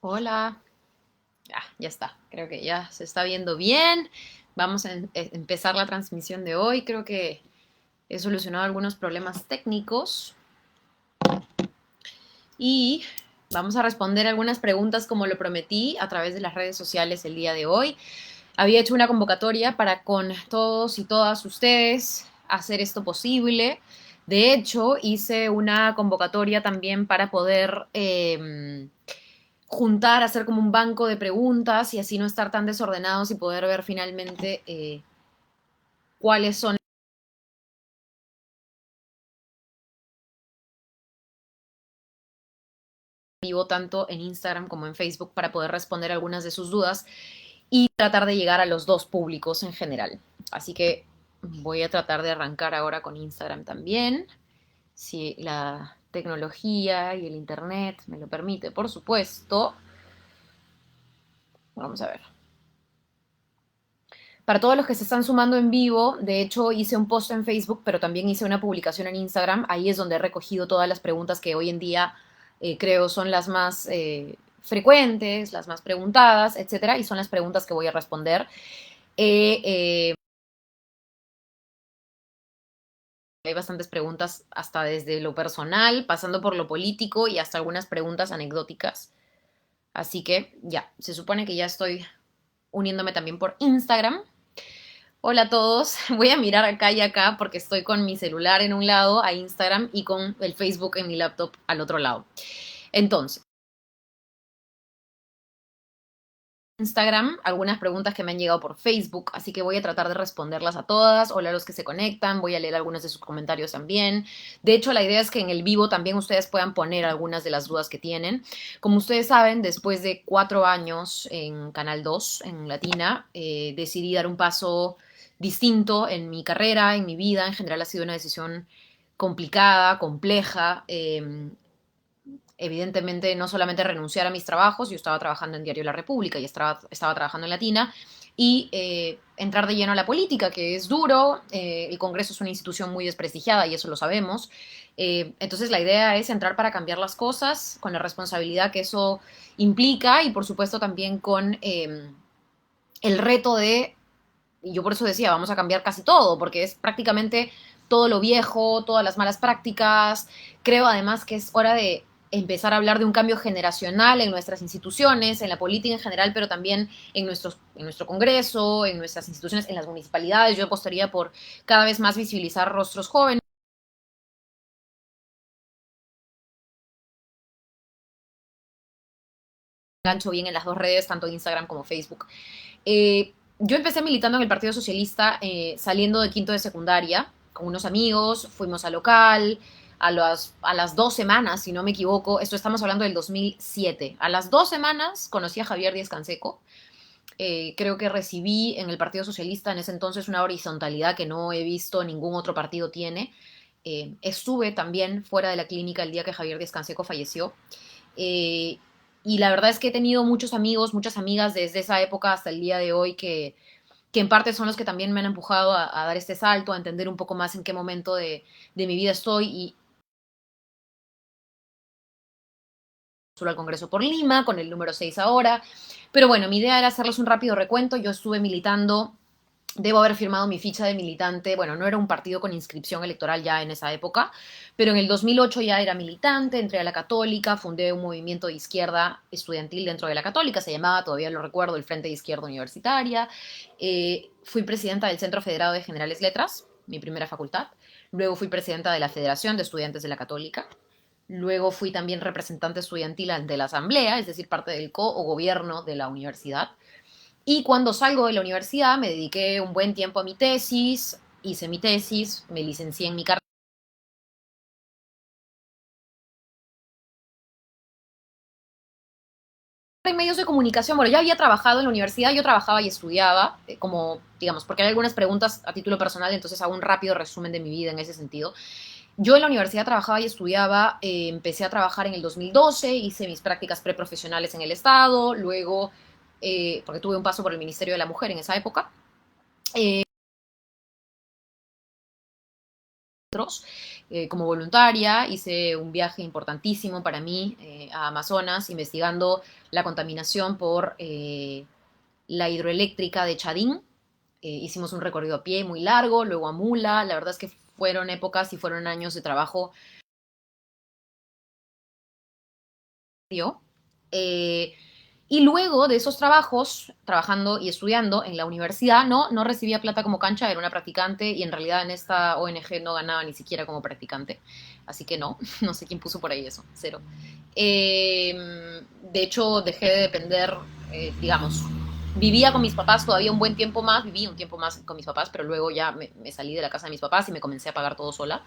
Hola. Ya está. Creo que ya se está viendo bien. Vamos a empezar la transmisión de hoy. Creo que he solucionado algunos problemas técnicos y vamos a responder algunas preguntas como lo prometí a través de las redes sociales el día de hoy. Había hecho una convocatoria para con todos y todas ustedes hacer esto posible. De hecho, hice una convocatoria también para poder juntar, hacer como un banco de preguntas y así no estar tan desordenados y poder ver finalmente cuáles son vivo tanto en Instagram como en Facebook para poder responder algunas de sus dudas y tratar de llegar a los dos públicos en general. Así que voy a tratar de arrancar ahora con Instagram también, si la tecnología y el internet me lo permite, por supuesto. Vamos a ver. Para todos los que se están sumando en vivo, de hecho hice un post en Facebook, pero también hice una publicación en Instagram. Ahí es donde he recogido todas las preguntas que hoy en día creo son las más frecuentes, las más preguntadas, etcétera, y son las preguntas que voy a responder. Eh, hay bastantes preguntas, hasta desde lo personal, pasando por lo político y hasta algunas preguntas anecdóticas. Así que ya, se supone que ya estoy uniéndome también por Instagram. Hola a todos, voy a mirar acá y acá porque estoy con mi celular en un lado a Instagram y con el Facebook en mi laptop al otro lado. Entonces, Instagram, algunas preguntas que me han llegado por Facebook, así que voy a tratar de responderlas a todas. Hola a los que se conectan, voy a leer algunos de sus comentarios también. De hecho, la idea es que en el vivo también ustedes puedan poner algunas de las dudas que tienen. Como ustedes saben, después de 4 años en Canal 2, en Latina, decidí dar un paso distinto en mi carrera, en mi vida. En general ha sido una decisión complicada, compleja. Evidentemente no solamente renunciar a mis trabajos, yo estaba trabajando en Diario La República y estaba trabajando en Latina, y entrar de lleno a la política, que es duro, el Congreso es una institución muy desprestigiada y eso lo sabemos. Entonces la idea es entrar para cambiar las cosas, con la responsabilidad que eso implica y por supuesto también con el reto de, y yo por eso decía, vamos a cambiar casi todo, porque es prácticamente todo lo viejo, todas las malas prácticas. Creo además que es hora de empezar a hablar de un cambio generacional en nuestras instituciones, en la política en general, pero también en nuestro Congreso, en nuestras instituciones, en las municipalidades. Yo apostaría por cada vez más visibilizar rostros jóvenes. Gancho bien en las dos redes, tanto Instagram como Facebook. Yo empecé militando en el Partido Socialista saliendo de quinto de secundaria con unos amigos, fuimos al local, a las 2 semanas, si no me equivoco, esto estamos hablando del 2007, a las 2 semanas conocí a Javier Díaz Canseco. Creo que recibí en el Partido Socialista en ese entonces una horizontalidad que no he visto ningún otro partido tiene. Estuve también fuera de la clínica el día que Javier Díaz Canseco falleció. Eh, y la verdad es que he tenido muchos amigos, muchas amigas desde esa época hasta el día de hoy que en parte son los que también me han empujado a dar este salto, a entender un poco más en qué momento de mi vida estoy y solo al Congreso por Lima, con el número 6 ahora. Pero bueno, mi idea era hacerles un rápido recuento. Yo estuve militando. Debo haber firmado mi ficha de militante, bueno, no era un partido con inscripción electoral ya en esa época, pero en el 2008 ya era militante, entré a la Católica, fundé un movimiento de izquierda estudiantil dentro de la Católica, se llamaba, todavía lo recuerdo, el Frente de Izquierda Universitaria. Fui presidenta del Centro Federado de Generales Letras, mi primera facultad. Luego fui presidenta de la Federación de Estudiantes de la Católica. Luego fui también representante estudiantil ante la Asamblea, es decir, parte del co o gobierno de la universidad. Y cuando salgo de la universidad me dediqué un buen tiempo a mi tesis, hice mi tesis, me licencié en mi carrera en medios de comunicación. Bueno, ya había trabajado en la universidad, yo trabajaba y estudiaba, como, digamos, porque hay algunas preguntas a título personal, entonces hago un rápido resumen de mi vida en ese sentido. Yo en la universidad trabajaba y estudiaba, empecé a trabajar en el 2012, hice mis prácticas preprofesionales en el Estado, luego, porque tuve un paso por el Ministerio de la Mujer en esa época, registros como voluntaria. Hice un viaje importantísimo para mí a Amazonas, investigando la contaminación por la hidroeléctrica de Chadín. Hicimos un recorrido a pie muy largo, luego a mula. La verdad es que fueron épocas y fueron años de trabajo. Eh, y luego de esos trabajos, trabajando y estudiando en la universidad, no recibía plata como cancha, era una practicante y en realidad en esta ONG no ganaba ni siquiera como practicante. Así que no, no sé quién puso por ahí eso, cero. De hecho, dejé de depender, digamos, vivía con mis papás todavía un buen tiempo más, viví un tiempo más con mis papás, pero luego ya me salí de la casa de mis papás y me comencé a pagar todo sola,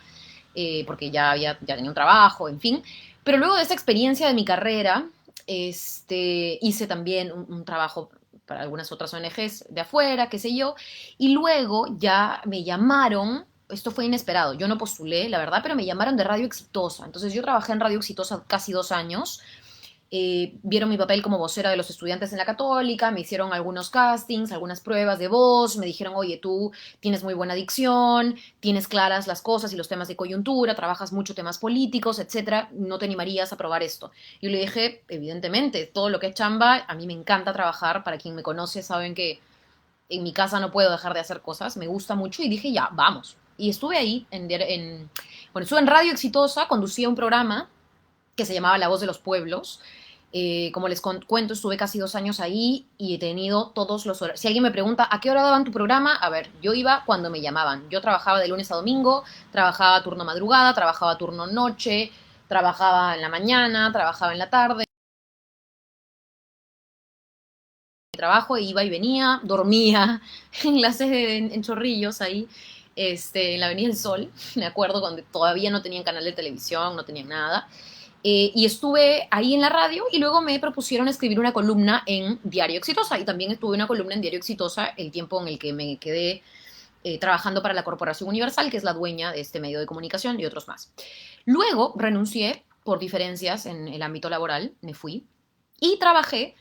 porque ya tenía un trabajo, en fin. Pero luego de esa experiencia de mi carrera, hice también un trabajo para algunas otras ONGs de afuera, qué sé yo, y luego ya me llamaron, esto fue inesperado, yo no postulé, la verdad, pero me llamaron de Radio Exitosa. Entonces yo trabajé en Radio Exitosa casi 2 años. Vieron mi papel como vocera de los estudiantes en la Católica, me hicieron algunos castings, algunas pruebas de voz, me dijeron, oye, tú tienes muy buena dicción, tienes claras las cosas y los temas de coyuntura, trabajas mucho temas políticos, etcétera, ¿no te animarías a probar esto? Y yo le dije, evidentemente, todo lo que es chamba, a mí me encanta trabajar, para quien me conoce saben que en mi casa no puedo dejar de hacer cosas, me gusta mucho y dije, ya, vamos. Y estuve ahí, bueno, estuve en Radio Exitosa, conducía un programa que se llamaba La Voz de los Pueblos. Como les cuento, estuve casi 2 años ahí y he tenido todos los horarios. Si alguien me pregunta, ¿a qué hora daban tu programa? A ver, yo iba cuando me llamaban. Yo trabajaba de lunes a domingo, trabajaba turno madrugada, trabajaba turno noche, trabajaba en la mañana, trabajaba en la tarde. Trabajo, iba y venía, dormía en la sede en Chorrillos, ahí, en la Avenida del Sol, me acuerdo, cuando todavía no tenían canal de televisión, no tenían nada. Y estuve ahí en la radio y luego me propusieron escribir una columna en Diario Exitosa. Y también estuve una columna en Diario Exitosa el tiempo en el que me quedé trabajando para la Corporación Universal, que es la dueña de este medio de comunicación y otros más. Luego renuncié por diferencias en el ámbito laboral, me fui y trabajé.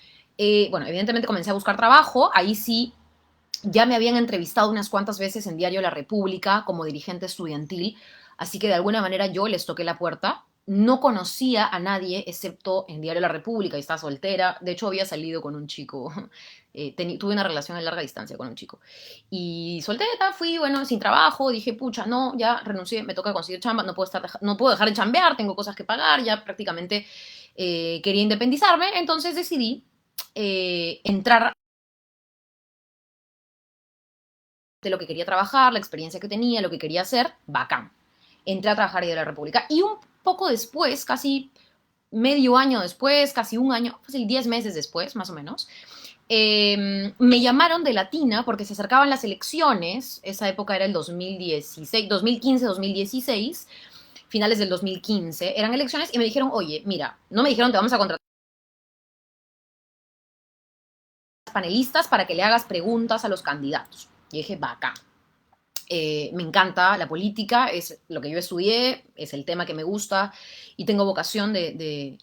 Bueno, evidentemente comencé a buscar trabajo. Ahí sí ya me habían entrevistado unas cuantas veces en Diario La República como dirigente estudiantil, así que de alguna manera yo les toqué la puerta. No conocía a nadie excepto en Diario La República y estaba soltera. De hecho, había salido con un chico. Tuve una relación a larga distancia con un chico. Y soltera, fui, bueno, sin trabajo. Dije, pucha, no, ya renuncié, me toca conseguir chamba, no puedo dejar de chambear, tengo cosas que pagar, ya prácticamente quería independizarme. Entonces decidí entrar de lo que quería trabajar, la experiencia que tenía, lo que quería hacer, bacán. Entré a trabajar en la República y un poco después, casi medio año después, casi un año, pues 10 meses después, más o menos, me llamaron de Latina porque se acercaban las elecciones. Esa época era el 2016, 2015, 2016, finales del 2015, eran elecciones y me dijeron, oye, mira, no me dijeron te vamos a contratar panelistas para que le hagas preguntas a los candidatos. Y dije, bacán. Me encanta la política, es lo que yo estudié, es el tema que me gusta y tengo vocación de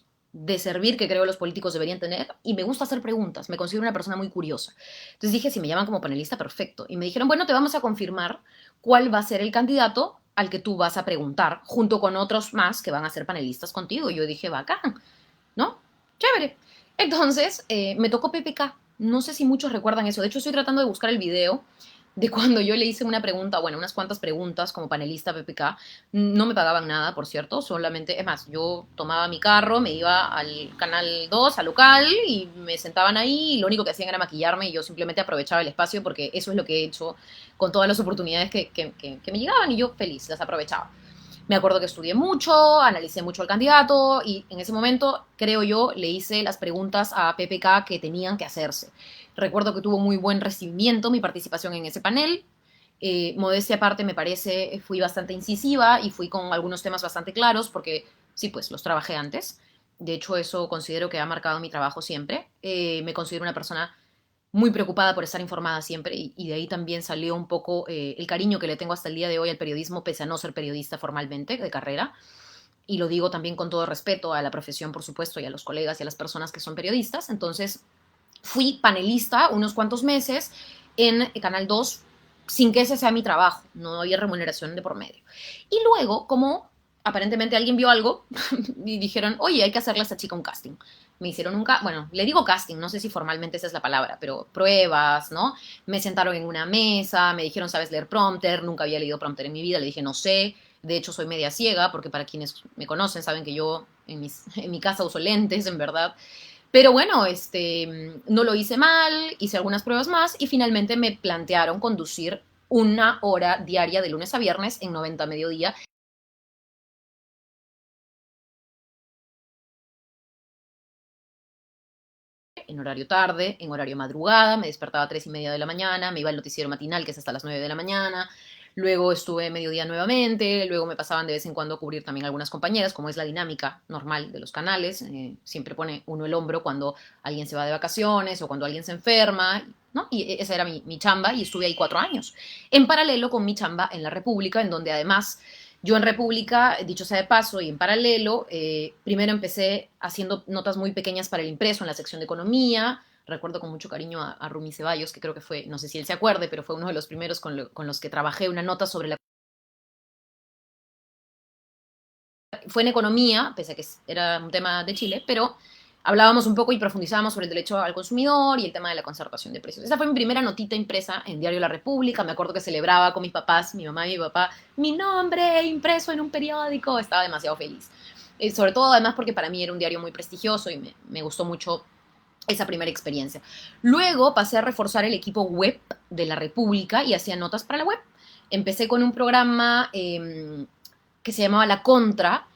servir, que creo los políticos deberían tener, y me gusta hacer preguntas, me considero una persona muy curiosa. Entonces dije, si me llaman como panelista, perfecto. Y me dijeron, bueno, te vamos a confirmar cuál va a ser el candidato al que tú vas a preguntar, junto con otros más que van a ser panelistas contigo. Y yo dije, bacán, ¿no? Chévere. Entonces, me tocó PPK. No sé si muchos recuerdan eso. De hecho, estoy tratando de buscar el video de cuando yo le hice una pregunta, bueno, unas cuantas preguntas como panelista PPK. No me pagaban nada, por cierto, solamente, es más, yo tomaba mi carro, me iba al Canal 2, al local, y me sentaban ahí, y lo único que hacían era maquillarme, y yo simplemente aprovechaba el espacio, porque eso es lo que he hecho con todas las oportunidades que me llegaban, y yo feliz, las aprovechaba. Me acuerdo que estudié mucho, analicé mucho al candidato y en ese momento, creo yo, le hice las preguntas a PPK que tenían que hacerse. Recuerdo que tuvo muy buen recibimiento mi participación en ese panel. Modestia aparte, me parece, fui bastante incisiva y fui con algunos temas bastante claros porque, sí, pues los trabajé antes. De hecho, eso considero que ha marcado mi trabajo siempre. Me considero una persona muy preocupada por estar informada siempre y de ahí también salió un poco el cariño que le tengo hasta el día de hoy al periodismo, pese a no ser periodista formalmente de carrera. Y lo digo también con todo respeto a la profesión, por supuesto, y a los colegas y a las personas que son periodistas. Entonces, fui panelista unos cuantos meses en Canal 2 sin que ese sea mi trabajo, no había remuneración de por medio. Y luego, como aparentemente alguien vio algo y dijeron, oye, hay que hacerle a esta chica un casting. Me hicieron bueno, le digo casting, no sé si formalmente esa es la palabra, pero pruebas, ¿no? Me sentaron en una mesa, me dijeron, ¿sabes leer prompter? Nunca había leído prompter en mi vida, le dije, no sé. De hecho, soy media ciega, porque para quienes me conocen saben que yo en mi casa uso lentes, en verdad. Pero bueno, no lo hice mal, hice algunas pruebas más y finalmente me plantearon conducir 1 hora diaria de lunes a viernes en 90 mediodía. En horario tarde, en horario madrugada, me despertaba a 3:30 de la mañana, me iba al noticiero matinal, que es hasta las 9 de la mañana, luego estuve mediodía nuevamente, luego me pasaban de vez en cuando a cubrir también algunas compañeras, como es la dinámica normal de los canales, siempre pone uno el hombro cuando alguien se va de vacaciones o cuando alguien se enferma, ¿no? Y esa era mi chamba y estuve ahí 4 años, en paralelo con mi chamba en la República, en donde además yo en República, dicho sea de paso, y en paralelo, primero empecé haciendo notas muy pequeñas para el impreso en la sección de economía. Recuerdo con mucho cariño a Rumi Ceballos, que creo que fue, no sé si él se acuerde, pero fue uno de los primeros con los que trabajé una nota sobre la... Fue en economía, pese a que era un tema de Chile, pero hablábamos un poco y profundizábamos sobre el derecho al consumidor y el tema de la concertación de precios. Esa fue mi primera notita impresa en Diario La República. Me acuerdo que celebraba con mis papás, mi mamá y mi papá, mi nombre impreso en un periódico. Estaba demasiado feliz. Sobre todo, además, porque para mí era un diario muy prestigioso y me gustó mucho esa primera experiencia. Luego pasé a reforzar el equipo web de La República y hacía notas para la web. Empecé con un programa que se llamaba La Contra,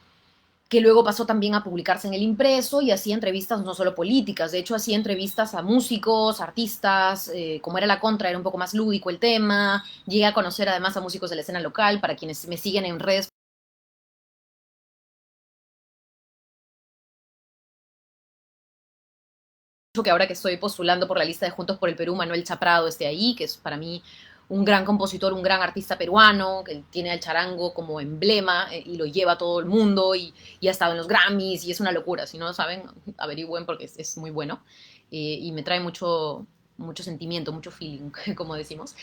que luego pasó también a publicarse en el impreso y hacía entrevistas no solo políticas, de hecho hacía entrevistas a músicos, artistas, como era La Contra, era un poco más lúdico el tema, llegué a conocer además a músicos de la escena local, para quienes me siguen en redes, que ahora que estoy postulando por la lista de Juntos por el Perú, Manuel Chaprado esté ahí, que es para mí un gran compositor, un gran artista peruano, que tiene al charango como emblema y lo lleva a todo el mundo y ha estado en los Grammys y es una locura. Si no lo saben, averigüen porque es muy bueno y me trae mucho sentimiento, mucho feeling, como decimos.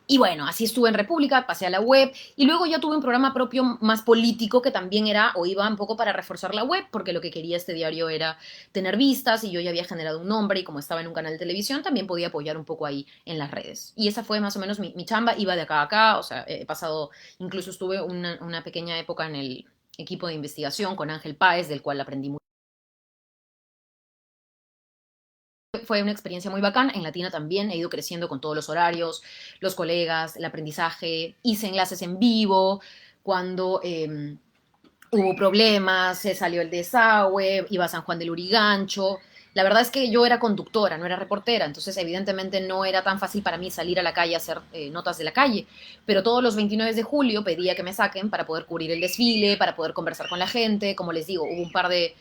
Y bueno, así estuve en República, pasé a la web y luego ya tuve un programa propio más político que también era o iba un poco para reforzar la web, porque lo que quería este diario era tener vistas y yo ya había generado un nombre y como estaba en un canal de televisión también podía apoyar un poco ahí en las redes. Y esa fue más o menos mi chamba, iba de acá a acá, o sea, he pasado, incluso estuve una pequeña época en el equipo de investigación con Ángel Páez, del cual aprendí mucho. Fue una experiencia muy bacán, en Latina también he ido creciendo con todos los horarios, los colegas, el aprendizaje, hice enlaces en vivo, cuando hubo problemas, se salió el desagüe, iba a San Juan del Urigancho. La verdad es que yo era conductora, no era reportera, entonces evidentemente no era tan fácil para mí salir a la calle a hacer notas de la calle, pero todos los 29 de julio pedía que me saquen para poder cubrir el desfile, para poder conversar con la gente, como les digo, hubo un par de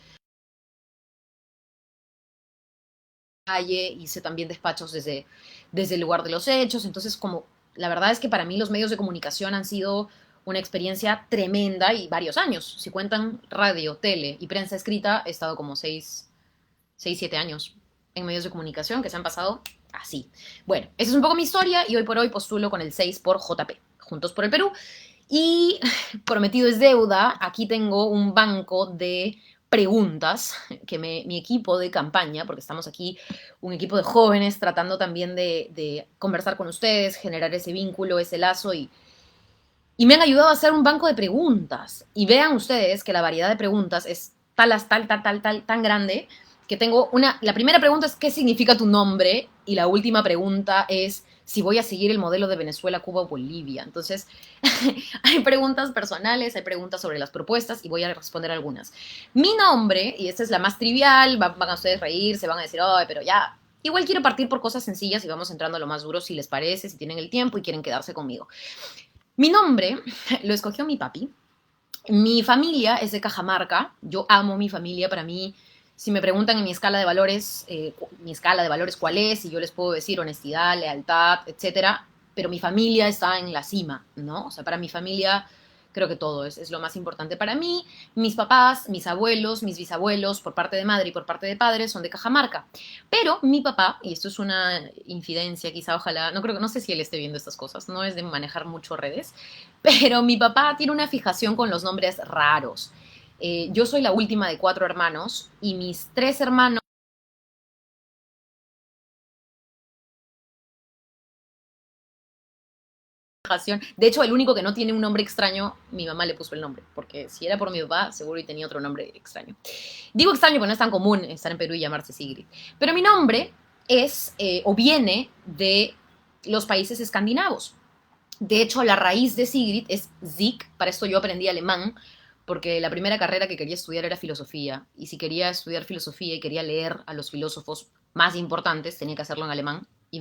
calle, hice también despachos desde el lugar de los hechos, entonces como la verdad es que para mí los medios de comunicación han sido una experiencia tremenda y varios años. Si cuentan radio, tele y prensa escrita, he estado como 7 años en medios de comunicación que se han pasado así. Bueno, esa es un poco mi historia y hoy por hoy postulo con el 6 por JP, Juntos por el Perú. Y prometido es deuda, aquí tengo un banco de preguntas que mi equipo de campaña, porque estamos aquí un equipo de jóvenes tratando también de conversar con ustedes, generar ese vínculo, ese lazo y me han ayudado a hacer un banco de preguntas. Y vean ustedes que la variedad de preguntas es tan grande que tengo la primera pregunta es ¿qué significa tu nombre? Y la última pregunta es si voy a seguir el modelo de Venezuela, Cuba o Bolivia. Entonces, hay preguntas personales, hay preguntas sobre las propuestas y voy a responder algunas. Mi nombre, y esta es la más trivial, van a ustedes reír, se van a decir, ay, pero ya, igual quiero partir por cosas sencillas y vamos entrando a lo más duro si les parece, si tienen el tiempo y quieren quedarse conmigo. Mi nombre lo escogió mi papi. Mi familia es de Cajamarca. Yo amo mi familia. Para mí, si me preguntan en mi escala de valores cuál es, y yo les puedo decir honestidad, lealtad, etcétera, pero mi familia está en la cima, ¿no? O sea, para mi familia Creo que todo es lo más importante para mí. Mis papás, mis abuelos, mis bisabuelos, por parte de madre y por parte de padre, son de Cajamarca. Pero mi papá, y esto es una infidencia, quizá, ojalá, no creo, no sé si él esté viendo estas cosas, no es de manejar mucho redes, pero mi papá tiene una fijación con los nombres raros. Yo soy la última de 4 hermanos y mis 3 hermanos. De hecho, el único que no tiene un nombre extraño, mi mamá le puso el nombre, porque si era por mi papá, seguro y tenía otro nombre extraño. Digo extraño porque no es tan común estar en Perú y llamarse Sigrid. Pero mi nombre es o viene de los países escandinavos. De hecho, la raíz de Sigrid es Sig. Para esto yo aprendí alemán, porque la primera carrera que quería estudiar era filosofía. Y si quería estudiar filosofía y quería leer a los filósofos más importantes, tenía que hacerlo en alemán. Y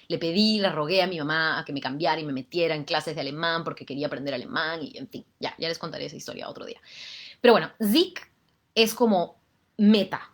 le pedí, le rogué a mi mamá a que me cambiara y me metiera en clases de alemán porque quería aprender alemán. Y en fin, ya les contaré esa historia otro día. Pero bueno, Sig es como meta,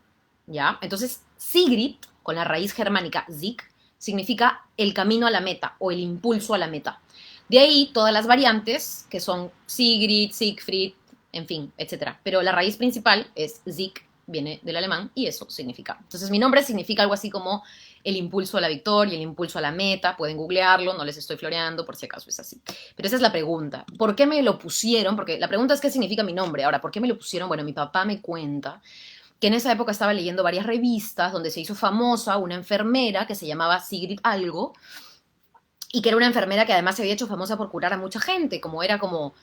¿ya? Entonces, Sigrid, con la raíz germánica Sig, significa el camino a la meta o el impulso a la meta. De ahí todas las variantes, que son Sigrid, Siegfried, en fin, etcétera. Pero la raíz principal es Sig, viene del alemán y eso significa. Entonces, mi nombre significa algo así como el impulso a la victoria, el impulso a la meta. Pueden googlearlo, no les estoy floreando por si acaso es así. Pero esa es la pregunta. ¿Por qué me lo pusieron? Porque la pregunta es qué significa mi nombre. Ahora, ¿por qué me lo pusieron? Bueno, mi papá me cuenta que en esa época estaba leyendo varias revistas donde se hizo famosa una enfermera que se llamaba Sigrid Algo y que era una enfermera que además se había hecho famosa por curar a mucha gente, como era como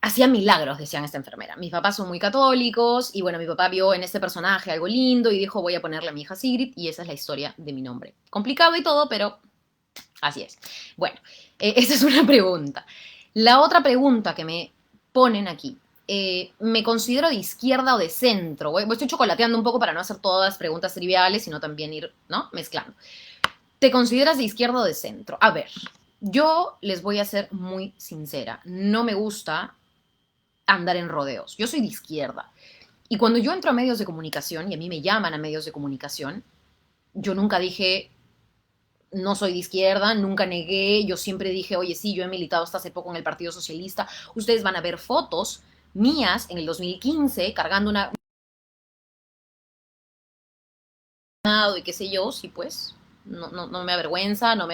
hacía milagros, decían esta enfermera. Mis papás son muy católicos y bueno, mi papá vio en este personaje algo lindo y dijo voy a ponerle a mi hija Sigrid y esa es la historia de mi nombre. Complicado y todo, pero así es. Bueno, esa es una pregunta. La otra pregunta que me ponen aquí. ¿Me considero de izquierda o de centro? Estoy chocolateando un poco para no hacer todas preguntas triviales, sino también ir, ¿no? Mezclando. ¿Te consideras de izquierda o de centro? A ver, yo les voy a ser muy sincera. No me gusta andar en rodeos. Yo soy de izquierda. Y cuando yo entro a medios de comunicación, y a mí me llaman a medios de comunicación, yo nunca dije, no soy de izquierda, nunca negué, yo siempre dije, oye, sí, yo he militado hasta hace poco en el Partido Socialista. Ustedes van a ver fotos mías en el 2015 cargando una y qué sé yo, sí, pues, no me avergüenza, no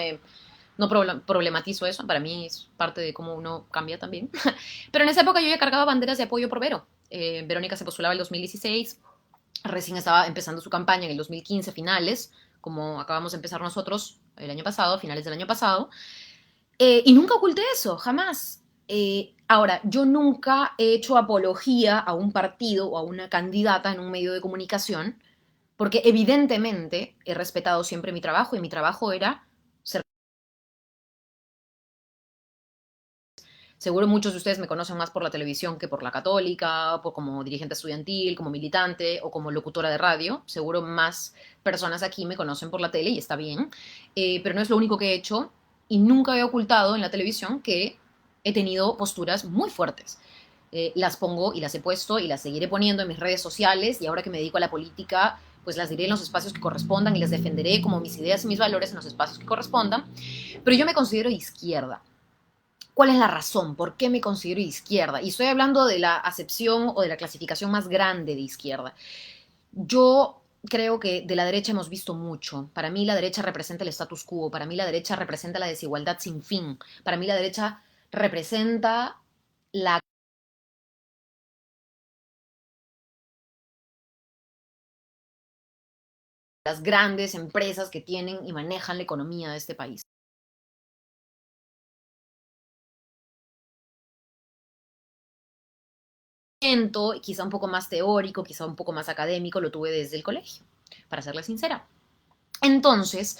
problematizo eso, para mí es parte de cómo uno cambia también. Pero en esa época yo ya cargaba banderas de apoyo por Vero. Verónica se postulaba el 2016, recién estaba empezando su campaña en el 2015, finales, como acabamos de empezar nosotros el año pasado, finales del año pasado, y nunca oculté eso, jamás. Ahora, yo nunca he hecho apología a un partido o a una candidata en un medio de comunicación, porque evidentemente he respetado siempre mi trabajo y mi trabajo era ser. Seguro muchos de ustedes me conocen más por la televisión que por la católica, por como dirigente estudiantil, como militante o como locutora de radio. Seguro más personas aquí me conocen por la tele y está bien. Pero no es lo único que he hecho y nunca he ocultado en la televisión que he tenido posturas muy fuertes. Las pongo y las he puesto y las seguiré poniendo en mis redes sociales y ahora que me dedico a la política, pues las diré en los espacios que correspondan y las defenderé como mis ideas y mis valores en los espacios que correspondan. Pero yo me considero izquierda. ¿Cuál es la razón? ¿Por qué me considero izquierda? Y estoy hablando de la acepción o de la clasificación más grande de izquierda. Yo creo que de la derecha hemos visto mucho. Para mí la derecha representa el status quo, para mí la derecha representa la desigualdad sin fin, para mí la derecha representa la las grandes empresas que tienen y manejan la economía de este país. Quizá un poco más teórico, quizá un poco más académico, lo tuve desde el colegio, para serle sincera. Entonces,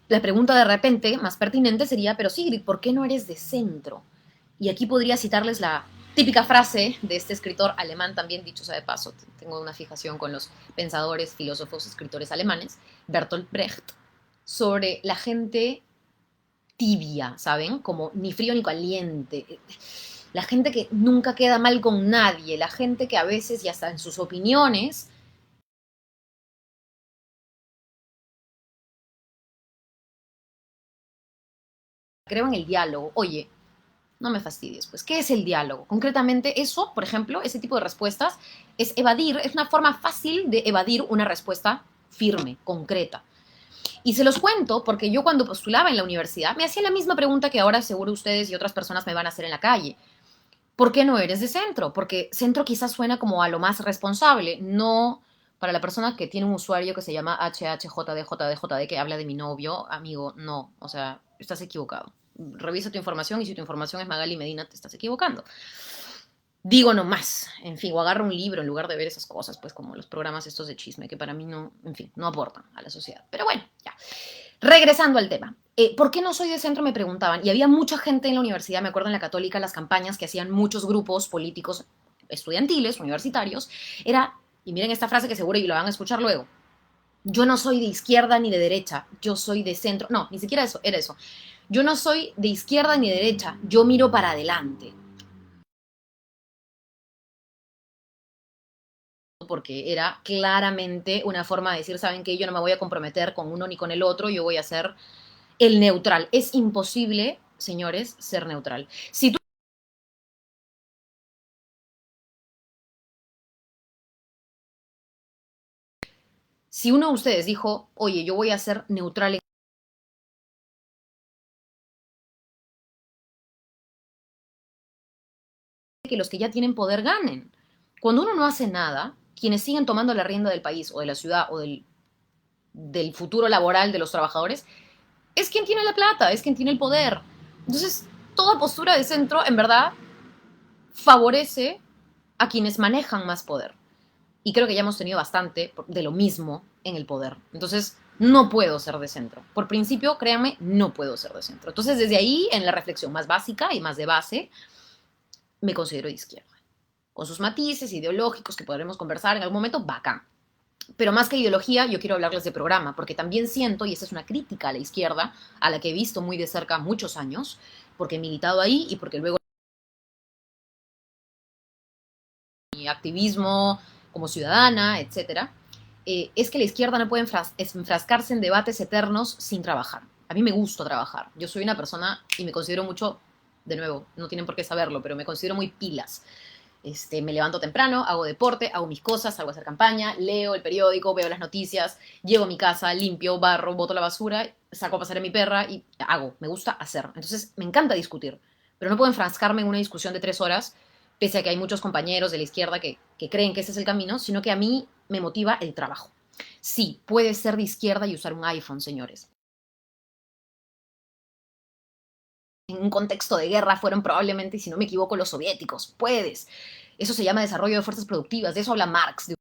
la pregunta de repente más pertinente sería, pero Sigrid, ¿por qué no eres de centro? Y aquí podría citarles la típica frase de este escritor alemán, también dicho sea de paso, tengo una fijación con los pensadores, filósofos, escritores alemanes, Bertolt Brecht, sobre la gente tibia, ¿saben? Como ni frío ni caliente. La gente que nunca queda mal con nadie, la gente que a veces y hasta en sus opiniones creo en el diálogo. Oye, No me fastidies, pues. ¿Qué es el diálogo? Concretamente, eso, por ejemplo, ese tipo de respuestas es evadir, es una forma fácil de evadir una respuesta firme, concreta. Y se los cuento porque yo cuando postulaba en la universidad me hacía la misma pregunta que ahora seguro ustedes y otras personas me van a hacer en la calle. ¿Por qué no eres de centro? Porque centro quizás suena como a lo más responsable, no para la persona que tiene un usuario que se llama HHJDJDJD que habla de mi novio, amigo, no, o sea, estás equivocado. Revisa tu información y si tu información es Magali Medina, te estás equivocando. Digo nomás, en fin, o agarra un libro en lugar de ver esas cosas, pues como los programas estos de chisme, que para mí no, en fin, no aportan a la sociedad. Pero bueno, ya. Regresando al tema. ¿Por qué no soy de centro? Me preguntaban. Y había mucha gente en la universidad, me acuerdo en la Católica, las campañas que hacían muchos grupos políticos estudiantiles, universitarios, era, y miren esta frase que seguro y lo van a escuchar luego, yo no soy de izquierda ni de derecha, yo soy de centro. No, ni siquiera eso, era eso. Yo no soy de izquierda ni de derecha, yo miro para adelante. Porque era claramente una forma de decir, ¿saben qué? Yo no me voy a comprometer con uno ni con el otro, yo voy a ser el neutral. Es imposible, señores, ser neutral. Si uno de ustedes dijo, oye, yo voy a ser neutral en que los que ya tienen poder ganen. Cuando uno no hace nada, quienes siguen tomando la rienda del país o de la ciudad o del futuro laboral de los trabajadores, es quien tiene la plata, es quien tiene el poder. Entonces, toda postura de centro, en verdad, favorece a quienes manejan más poder. Y creo que ya hemos tenido bastante de lo mismo en el poder. Entonces, no puedo ser de centro. Por principio, créanme, no puedo ser de centro. Entonces, desde ahí, en la reflexión más básica y más de base, me considero de izquierda. Con sus matices ideológicos que podremos conversar en algún momento, bacán. Pero más que ideología, yo quiero hablarles de programa, porque también siento, y esta es una crítica a la izquierda, a la que he visto muy de cerca muchos años, porque he militado ahí y porque luego mi activismo como ciudadana, etcétera, es que la izquierda no puede enfrascarse en debates eternos sin trabajar. A mí me gusta trabajar. Yo soy una persona y me considero mucho, de nuevo, no tienen por qué saberlo, pero me considero muy pilas. Me levanto temprano, hago deporte, hago mis cosas, salgo a hacer campaña, leo el periódico, veo las noticias, llego a mi casa, limpio, barro, boto la basura, saco a pasear a mi perra y hago, me gusta hacer. Entonces me encanta discutir, pero no puedo enfrascarme en una discusión de 3 horas, pese a que hay muchos compañeros de la izquierda que creen que ese es el camino, sino que a mí me motiva el trabajo. Sí, puedes ser de izquierda y usar un iPhone, señores. En un contexto de guerra fueron probablemente, si no me equivoco, los soviéticos. Puedes. Eso se llama desarrollo de fuerzas productivas, de eso habla Marx.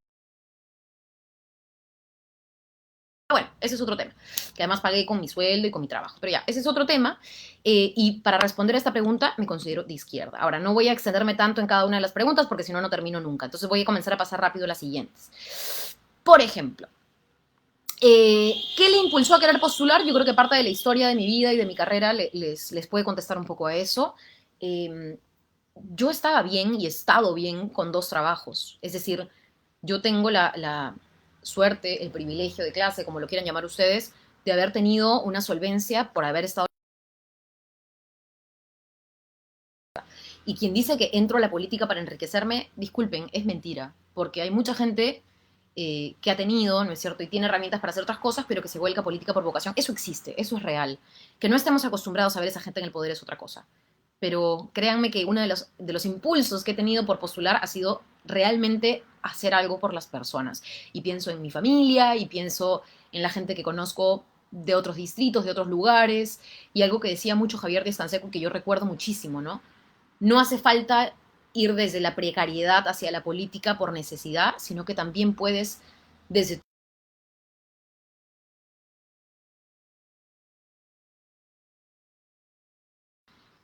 Bueno, ese es otro tema, que además pagué con mi sueldo y con mi trabajo. Pero ya, ese es otro tema. Y para responder a esta pregunta, me considero de izquierda. Ahora, no voy a extenderme tanto en cada una de las preguntas porque si no, no termino nunca. Entonces voy a comenzar a pasar rápido las siguientes. Por ejemplo, ¿qué le impulsó a querer postular? Yo creo que parte de la historia de mi vida y de mi carrera les puede contestar un poco a eso. Eh, yo estaba bien y he estado bien con 2 trabajos. Es decir, yo tengo la suerte, el privilegio de clase, como lo quieran llamar ustedes, de haber tenido una solvencia por haber estado. Y quien dice que entro a la política para enriquecerme, disculpen, es mentira, porque hay mucha gente que ha tenido, ¿no es cierto?, y tiene herramientas para hacer otras cosas, pero que se vuelca política por vocación. Eso existe, eso es real. Que no estemos acostumbrados a ver a esa gente en el poder es otra cosa. Pero créanme que uno de los impulsos que he tenido por postular ha sido realmente hacer algo por las personas. Y pienso en mi familia, y pienso en la gente que conozco de otros distritos, de otros lugares, y algo que decía mucho Javier Díaz Canseco, que yo recuerdo muchísimo, ¿no? No hace falta ir desde la precariedad hacia la política por necesidad, sino que también puedes desde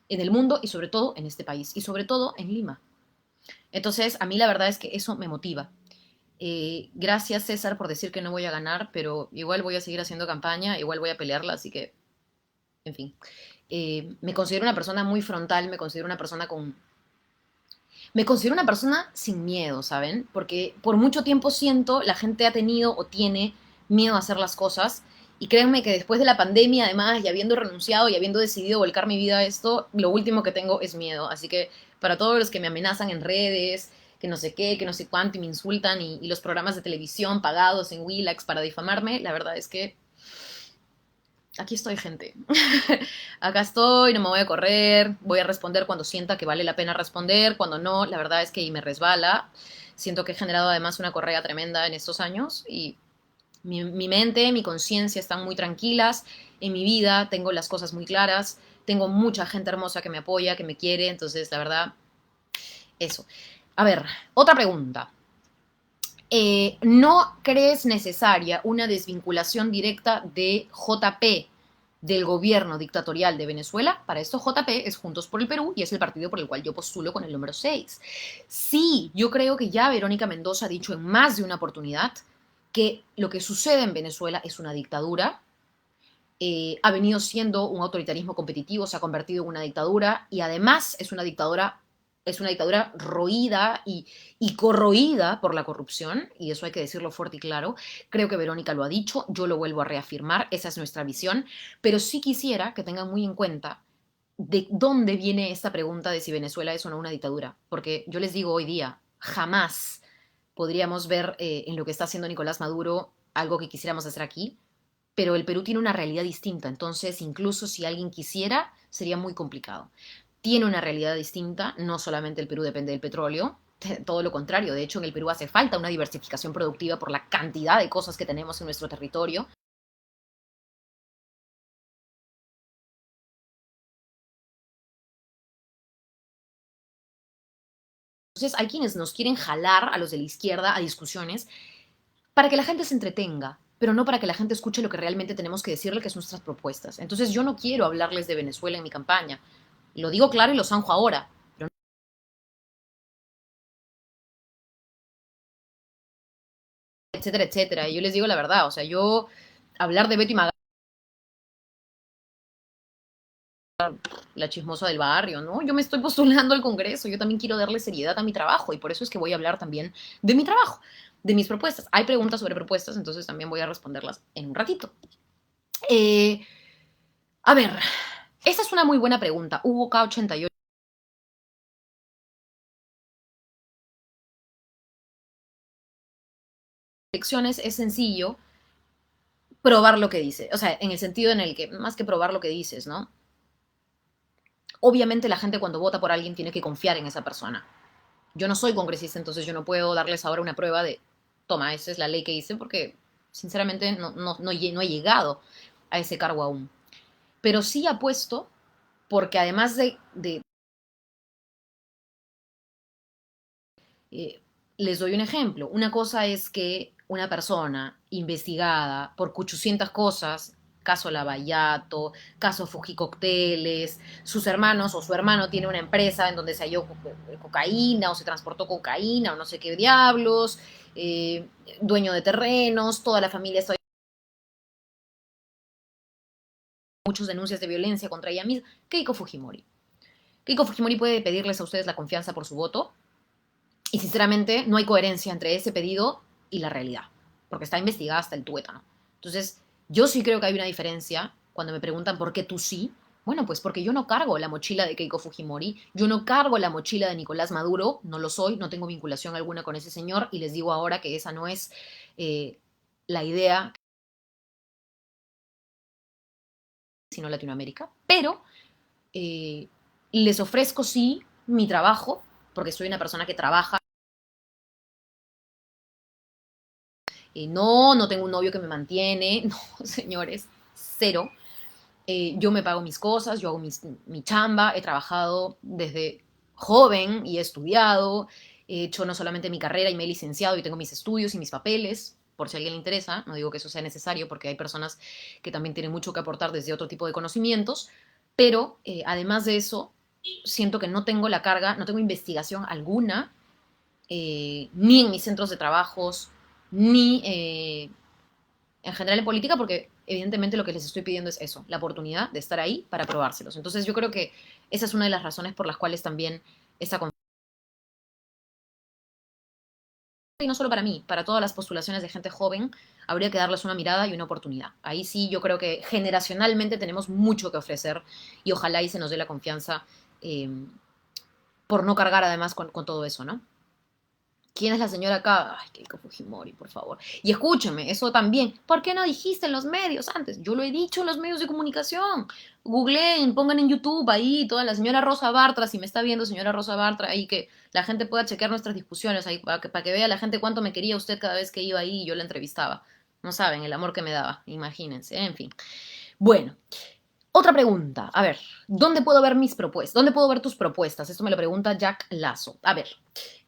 en el mundo y sobre todo en este país y sobre todo en Lima. Entonces, a mí la verdad es que eso me motiva. Gracias César por decir que no voy a ganar, pero igual voy a seguir haciendo campaña, igual voy a pelearla, así que, en fin. Me considero una persona muy frontal, me considero una persona con... Me considero una persona sin miedo, ¿saben? Porque por mucho tiempo siento la gente ha tenido o tiene miedo a hacer las cosas Y créanme que después de la pandemia, además, y habiendo renunciado y habiendo decidido volcar mi vida a esto, lo último que tengo es miedo. Así que para todos los que me amenazan en redes, que no sé qué, que no sé cuánto, y me insultan, y los programas de televisión pagados en Willax para difamarme, la verdad es que aquí estoy, gente. Acá estoy, no me voy a correr, voy a responder cuando sienta que vale la pena responder, cuando no, la verdad es que me resbala. Siento que he generado además una correa tremenda en estos años y mi mente, mi conciencia están muy tranquilas. En mi vida tengo las cosas muy claras, tengo mucha gente hermosa que me apoya, que me quiere, entonces la verdad, eso. A ver, otra pregunta. ¿No crees necesaria una desvinculación directa de JP del gobierno dictatorial de Venezuela? Para esto JP es Juntos por el Perú y es el partido por el cual yo postulo con el número 6. Sí, yo creo que ya Verónica Mendoza ha dicho en más de una oportunidad que lo que sucede en Venezuela es una dictadura, ha venido siendo un autoritarismo competitivo, se ha convertido en una dictadura y además es una dictadura roída y corroída por la corrupción, y eso hay que decirlo fuerte y claro. Creo que Verónica lo ha dicho, yo lo vuelvo a reafirmar, esa es nuestra visión, pero sí quisiera que tengan muy en cuenta de dónde viene esta pregunta de si Venezuela es o no una dictadura, porque yo les digo hoy día, jamás podríamos ver en lo que está haciendo Nicolás Maduro algo que quisiéramos hacer aquí, pero el Perú tiene una realidad distinta, entonces incluso si alguien quisiera, sería muy complicado. Tiene una realidad distinta, no solamente el Perú depende del petróleo, todo lo contrario, de hecho en el Perú hace falta una diversificación productiva por la cantidad de cosas que tenemos en nuestro territorio. Entonces hay quienes nos quieren jalar a los de la izquierda a discusiones para que la gente se entretenga, pero no para que la gente escuche lo que realmente tenemos que decirle, que son nuestras propuestas. Entonces yo no quiero hablarles de Venezuela en mi campaña. Lo digo claro y lo zanjo ahora, pero etcétera, etcétera. Y yo les digo la verdad, o sea, yo hablar de Beto y Magali, la chismosa del barrio, ¿no? Yo me estoy postulando al Congreso, yo también quiero darle seriedad a mi trabajo y por eso es que voy a hablar también de mi trabajo, de mis propuestas. Hay preguntas sobre propuestas, entonces también voy a responderlas en un ratito. Eh, a ver, esta es una muy buena pregunta. Hugo K88. Elecciones es sencillo probar lo que dice, o sea, en el sentido en el que, más que probar lo que dices, ¿no? Obviamente la gente cuando vota por alguien tiene que confiar en esa persona. Yo no soy congresista, entonces yo no puedo darles ahora una prueba de, toma, esa es la ley que hice, porque sinceramente no he llegado a ese cargo aún. Pero sí apuesto porque además eh, les doy un ejemplo. Una cosa es que una persona investigada por 800 cosas, caso Lavallato, caso Fuji Cócteles, sus hermanos o su hermano tiene una empresa en donde se halló cocaína o se transportó cocaína o no sé qué diablos, eh, dueño de terrenos, toda la familia está muchas denuncias de violencia contra ella misma. Keiko Fujimori. Keiko Fujimori puede pedirles a ustedes la confianza por su voto y sinceramente no hay coherencia entre ese pedido y la realidad, porque está investigada hasta el tuétano. Entonces, yo sí creo que hay una diferencia cuando me preguntan por qué tú sí. Bueno, pues porque yo no cargo la mochila de Keiko Fujimori, yo no cargo la mochila de Nicolás Maduro, no lo soy, no tengo vinculación alguna con ese señor y les digo ahora que esa no es eh, la idea, sino Latinoamérica, pero eh, les ofrezco sí mi trabajo, porque soy una persona que trabaja. No tengo un novio que me mantiene, no, señores, cero. Yo me pago mis cosas, yo hago mi chamba, he trabajado desde joven y he estudiado, he hecho no solamente mi carrera y me he licenciado y tengo mis estudios y mis papeles, por si a alguien le interesa, no digo que eso sea necesario porque hay personas que también tienen mucho que aportar desde otro tipo de conocimientos, pero además de eso, siento que no tengo la carga, no tengo investigación alguna, ni en mis centros de trabajos, ni en general en política, porque evidentemente lo que les estoy pidiendo es eso, la oportunidad de estar ahí para probárselos. Entonces yo creo que esa es una de las razones por las cuales también esta confianza y no solo para mí, para todas las postulaciones de gente joven, habría que darles una mirada y una oportunidad. Ahí sí yo creo que generacionalmente tenemos mucho que ofrecer y ojalá y se nos dé la confianza eh, por no cargar además con todo eso, ¿no? ¿Quién es la señora acá? Ay, Keiko Fujimori, por favor. Y escúcheme, eso también. ¿Por qué no dijiste en los medios antes? Yo lo he dicho en los medios de comunicación. Googleen, pongan en YouTube ahí toda la señora Rosa Bartra, si me está viendo señora Rosa Bartra, ahí que la gente pueda chequear nuestras discusiones, ahí para que vea la gente cuánto me quería usted cada vez que iba ahí y yo la entrevistaba. No saben el amor que me daba, imagínense, en fin. Bueno, otra pregunta. A ver, ¿dónde puedo ver mis propuestas? ¿Dónde puedo ver tus propuestas? Esto me lo pregunta Jack Lazo. A ver,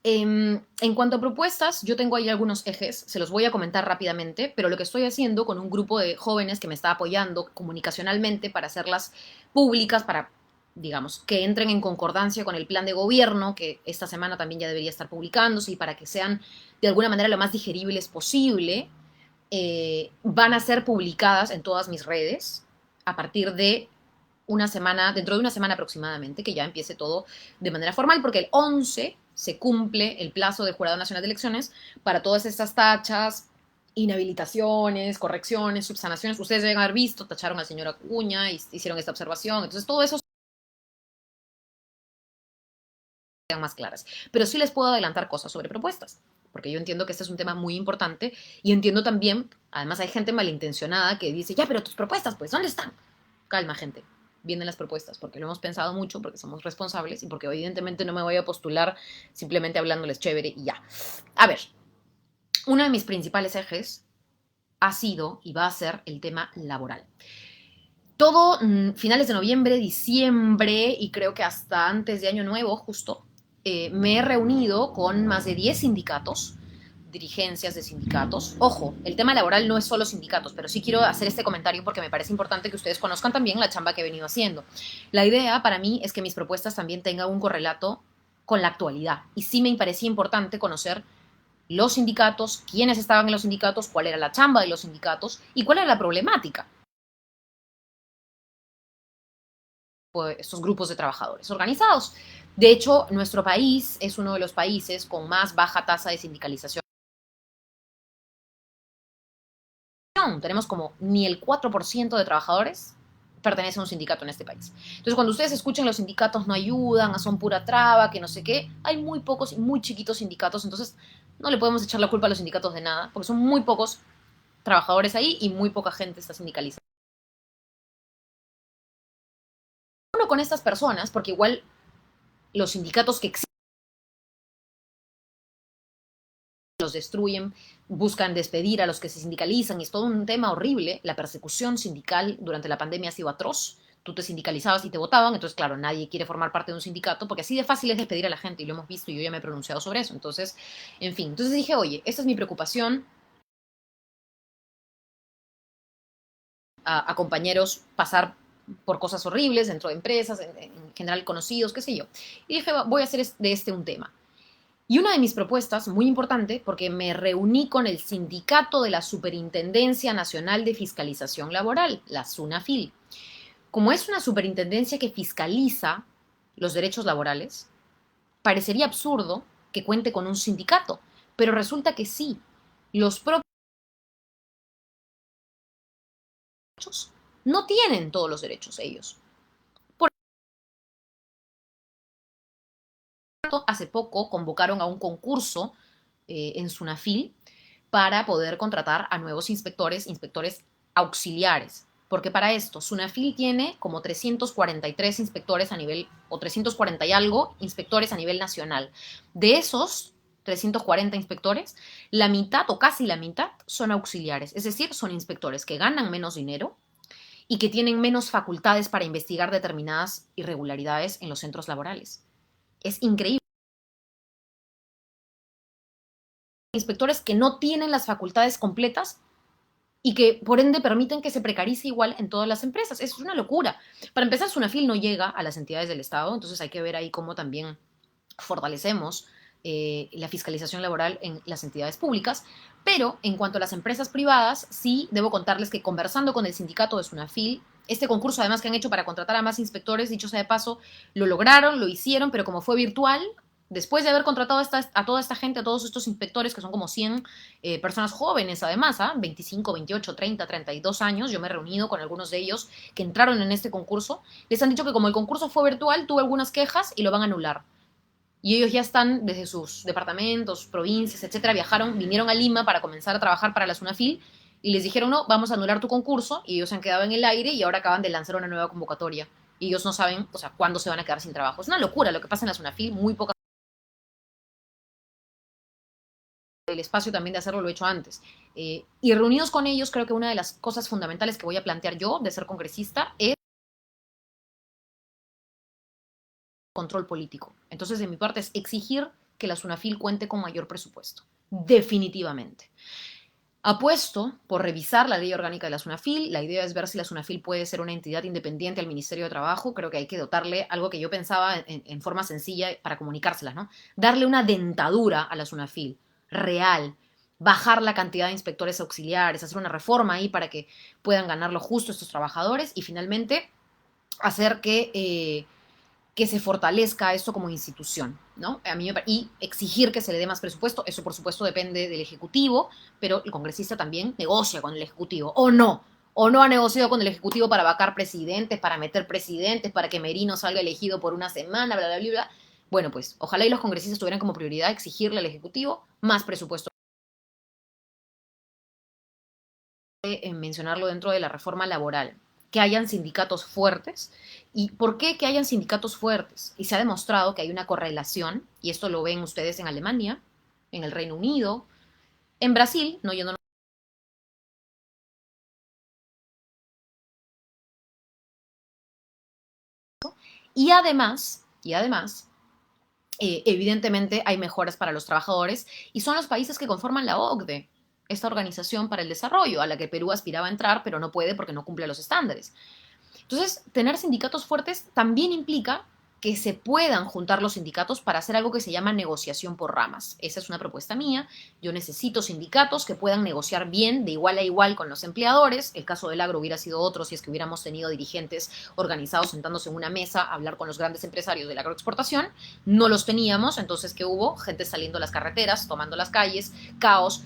en cuanto a propuestas, yo tengo ahí algunos ejes, se los voy a comentar rápidamente, pero lo que estoy haciendo con un grupo de jóvenes que me está apoyando comunicacionalmente para hacerlas públicas, para, digamos, que entren en concordancia con el plan de gobierno, que esta semana también ya debería estar publicándose, y para que sean de alguna manera lo más digeribles posible, van a ser publicadas en todas mis redes a partir de una semana, dentro de una semana aproximadamente, que ya empiece todo de manera formal, porque el 11 se cumple el plazo del Jurado Nacional de Elecciones para todas estas tachas, inhabilitaciones, correcciones, subsanaciones. Ustedes deben haber visto, tacharon al señor Acuña, hicieron esta observación, entonces todo eso sean más claras. Pero sí les puedo adelantar cosas sobre propuestas, porque yo entiendo que este es un tema muy importante y entiendo también, además hay gente malintencionada que dice, ya, pero tus propuestas, pues, ¿dónde están? Calma, gente. Vienen las propuestas, porque lo hemos pensado mucho, porque somos responsables y porque evidentemente no me voy a postular simplemente hablándoles chévere y ya. A ver, uno de mis principales ejes ha sido y va a ser el tema laboral. Todo finales de noviembre, diciembre y creo que hasta antes de Año Nuevo, justo, me he reunido con más de 10 sindicatos, dirigencias de sindicatos. Ojo, el tema laboral no es solo sindicatos, pero sí quiero hacer este comentario porque me parece importante que ustedes conozcan también la chamba que he venido haciendo. La idea para mí es que mis propuestas también tengan un correlato con la actualidad. Y sí me parecía importante conocer los sindicatos, quiénes estaban en los sindicatos, cuál era la chamba de los sindicatos y cuál era la problemática. Estos grupos de trabajadores organizados. De hecho, nuestro país es uno de los países con más baja tasa de sindicalización. Tenemos como ni el 4% de trabajadores pertenece a un sindicato en este país. Entonces, cuando ustedes escuchen los sindicatos no ayudan, son pura traba, que no sé qué, hay muy pocos y muy chiquitos sindicatos, entonces no le podemos echar la culpa a los sindicatos de nada, porque son muy pocos trabajadores ahí y muy poca gente está sindicalizada. Uno con estas personas, porque igual los sindicatos que existen los destruyen, buscan despedir a los que se sindicalizan y es todo un tema horrible. La persecución sindical durante la pandemia ha sido atroz. Tú te sindicalizabas y te votaban, entonces claro, nadie quiere formar parte de un sindicato porque así de fácil es despedir a la gente y lo hemos visto y yo ya me he pronunciado sobre eso. Entonces, en fin, entonces dije, oye, esta es mi preocupación a compañeros pasar por cosas horribles dentro de empresas, en general conocidos, qué sé yo. Y dije, voy a hacer de este un tema. Y una de mis propuestas, muy importante, porque me reuní con el sindicato de la Superintendencia Nacional de Fiscalización Laboral, la SUNAFIL. Como es una superintendencia que fiscaliza los derechos laborales, parecería absurdo que cuente con un sindicato, pero resulta que sí, los propios derechos no tienen todos los derechos ellos. Por tanto, hace poco convocaron a un concurso en SUNAFIL para poder contratar a nuevos inspectores, inspectores auxiliares. Porque para esto, SUNAFIL tiene como 343 inspectores a nivel, o 340 y algo, inspectores a nivel nacional. De esos 340 inspectores, la mitad o casi la mitad son auxiliares, es decir, son inspectores que ganan menos dinero y que tienen menos facultades para investigar determinadas irregularidades en los centros laborales. Es increíble. Inspectores que no tienen las facultades completas y que por ende permiten que se precarice igual en todas las empresas. Es una locura. Para empezar, SUNAFIL no llega a las entidades del Estado, entonces hay que ver ahí cómo también fortalecemos la fiscalización laboral en las entidades públicas, pero en cuanto a las empresas privadas, sí debo contarles que conversando con el sindicato de SUNAFIL, este concurso además que han hecho para contratar a más inspectores, dicho sea de paso, lo lograron, lo hicieron, pero como fue virtual, después de haber contratado a toda esta gente, a todos estos inspectores, que son como 100 personas jóvenes además, 25, 28, 30, 32 años, yo me he reunido con algunos de ellos que entraron en este concurso, les han dicho que como el concurso fue virtual, tuvo algunas quejas y lo van a anular. Y ellos ya están desde sus departamentos, provincias, etcétera, vinieron a Lima para comenzar a trabajar para la SUNAFIL y les dijeron, no, vamos a anular tu concurso, y ellos se han quedado en el aire y ahora acaban de lanzar una nueva convocatoria. Y ellos no saben, o sea, cuándo se van a quedar sin trabajo. Es una locura lo que pasa en la SUNAFIL, muy poca. El espacio también de hacerlo lo he hecho antes. Y reunidos con ellos, creo que una de las cosas fundamentales que voy a plantear yo de ser congresista es control político. Entonces, de mi parte, es exigir que la SUNAFIL cuente con mayor presupuesto. Definitivamente. Apuesto por revisar la ley orgánica de la SUNAFIL. La idea es ver si la SUNAFIL puede ser una entidad independiente al Ministerio de Trabajo. Creo que hay que dotarle algo que yo pensaba en forma sencilla para comunicárselas, ¿no? Darle una dentadura a la SUNAFIL, real. Bajar la cantidad de inspectores auxiliares, hacer una reforma ahí para que puedan ganar lo justo estos trabajadores y finalmente hacer que se fortalezca esto como institución, ¿no? Y exigir que se le dé más presupuesto, eso por supuesto depende del Ejecutivo, pero el congresista también negocia con el Ejecutivo, o no ha negociado con el Ejecutivo para vacar presidentes, para meter presidentes, para que Merino salga elegido por una semana, bla, bla, bla, bla. Bueno, pues ojalá y los congresistas tuvieran como prioridad exigirle al Ejecutivo más presupuesto. En mencionarlo dentro de la reforma laboral, que hayan sindicatos fuertes. ¿Y por qué que hayan sindicatos fuertes? Y se ha demostrado que hay una correlación, y esto lo ven ustedes en Alemania, en el Reino Unido, en Brasil, no, yo no. Y además, evidentemente hay mejoras para los trabajadores y son los países que conforman la OCDE, esta organización para el desarrollo, a la que Perú aspiraba a entrar, pero no puede porque no cumple los estándares. Entonces, tener sindicatos fuertes también implica que se puedan juntar los sindicatos para hacer algo que se llama negociación por ramas. Esa es una propuesta mía. Yo necesito sindicatos que puedan negociar bien, de igual a igual con los empleadores. El caso del agro hubiera sido otro si es que hubiéramos tenido dirigentes organizados sentándose en una mesa a hablar con los grandes empresarios de la agroexportación. No los teníamos, entonces, ¿qué hubo? Gente saliendo a las carreteras, tomando las calles, caos.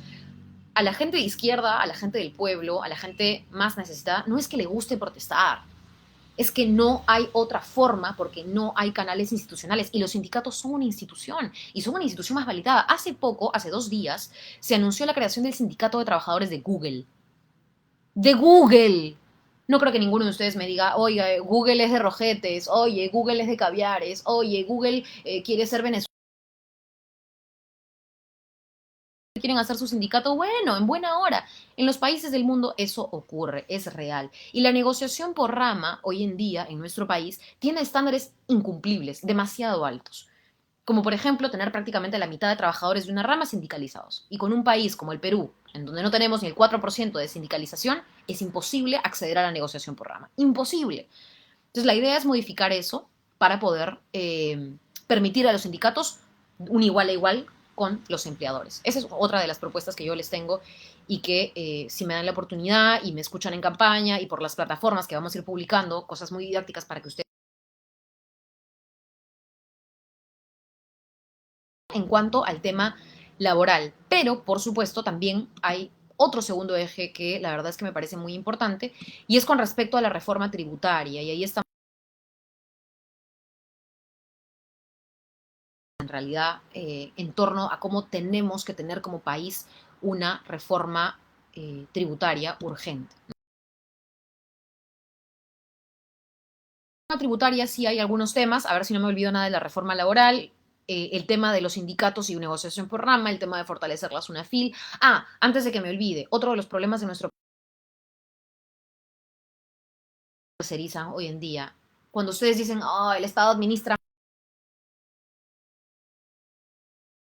A la gente de izquierda, a la gente del pueblo, a la gente más necesitada, no es que le guste protestar, es que no hay otra forma porque no hay canales institucionales y los sindicatos son una institución y son una institución más validada. Hace poco, hace 2 días, se anunció la creación del sindicato de trabajadores de Google. ¡De Google! No creo que ninguno de ustedes me diga, oye, Google es de rojetes, oye, Google es de caviares, oye, Google quiere ser Venezuela, quieren hacer su sindicato, bueno, en buena hora. En los países del mundo eso ocurre, es real. Y la negociación por rama, hoy en día, en nuestro país, tiene estándares incumplibles, demasiado altos. Como por ejemplo tener prácticamente la mitad de trabajadores de una rama sindicalizados. Y con un país como el Perú, en donde no tenemos ni el 4% de sindicalización, es imposible acceder a la negociación por rama. Imposible. Entonces la idea es modificar eso para poder permitir a los sindicatos un igual a igual con los empleadores. Esa es otra de las propuestas que yo les tengo y que si me dan la oportunidad y me escuchan en campaña y por las plataformas que vamos a ir publicando, cosas muy didácticas para que ustedes. En cuanto al tema laboral, pero por supuesto también hay otro segundo eje que la verdad es que me parece muy importante y es con respecto a la reforma tributaria, y ahí está en realidad en torno a cómo tenemos que tener como país una reforma tributaria urgente. En la tributaria sí hay algunos temas, a ver si no me olvido nada de la reforma laboral, el tema de los sindicatos y negociación por rama, el tema de fortalecer la SUNAFIL. Antes de que me olvide, otro de los problemas de nuestro tercerizan hoy en día. Cuando ustedes dicen, oh, el Estado administra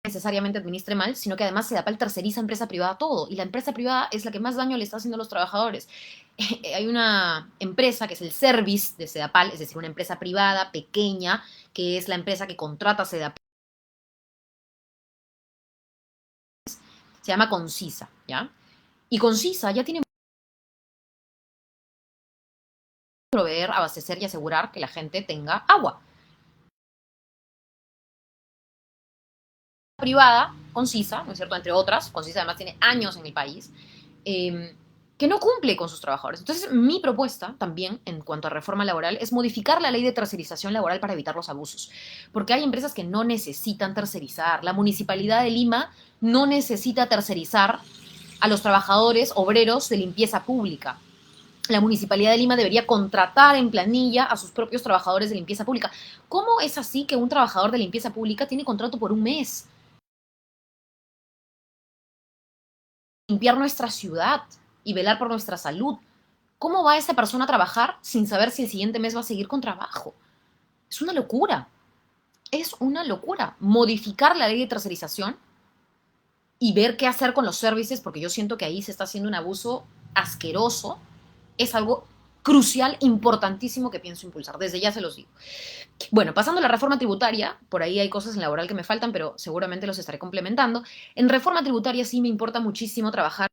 necesariamente administre mal, sino que además Sedapal terceriza a empresa privada todo, y la empresa privada es la que más daño le está haciendo a los trabajadores. Hay una empresa que es el Service de Sedapal, es decir, una empresa privada pequeña, que es la empresa que contrata a Sedapal, se llama Concisa, ¿ya? Y Concisa ya tiene que proveer, abastecer y asegurar que la gente tenga agua. privada, Concisa, ¿no es cierto?, entre otras, Concisa además tiene años en el país, que no cumple con sus trabajadores. Entonces, mi propuesta también en cuanto a reforma laboral es modificar la ley de tercerización laboral para evitar los abusos, porque hay empresas que no necesitan tercerizar. La Municipalidad de Lima no necesita tercerizar a los trabajadores obreros de limpieza pública. La Municipalidad de Lima debería contratar en planilla a sus propios trabajadores de limpieza pública. ¿Cómo es así que un trabajador de limpieza pública tiene contrato por un mes? Limpiar nuestra ciudad y velar por nuestra salud. ¿Cómo va esa persona a trabajar sin saber si el siguiente mes va a seguir con trabajo? Es una locura. Es una locura. Modificar la ley de tercerización y ver qué hacer con los servicios, porque yo siento que ahí se está haciendo un abuso asqueroso, es algo crucial, importantísimo que pienso impulsar. Desde ya se los digo. Bueno, pasando a la reforma tributaria, por ahí hay cosas en laboral que me faltan, pero seguramente los estaré complementando. En reforma tributaria sí me importa muchísimo trabajar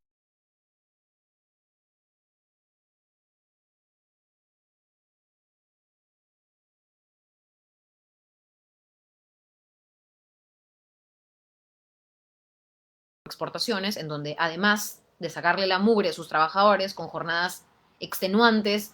exportaciones, en donde además de sacarle la mugre a sus trabajadores con jornadas extenuantes,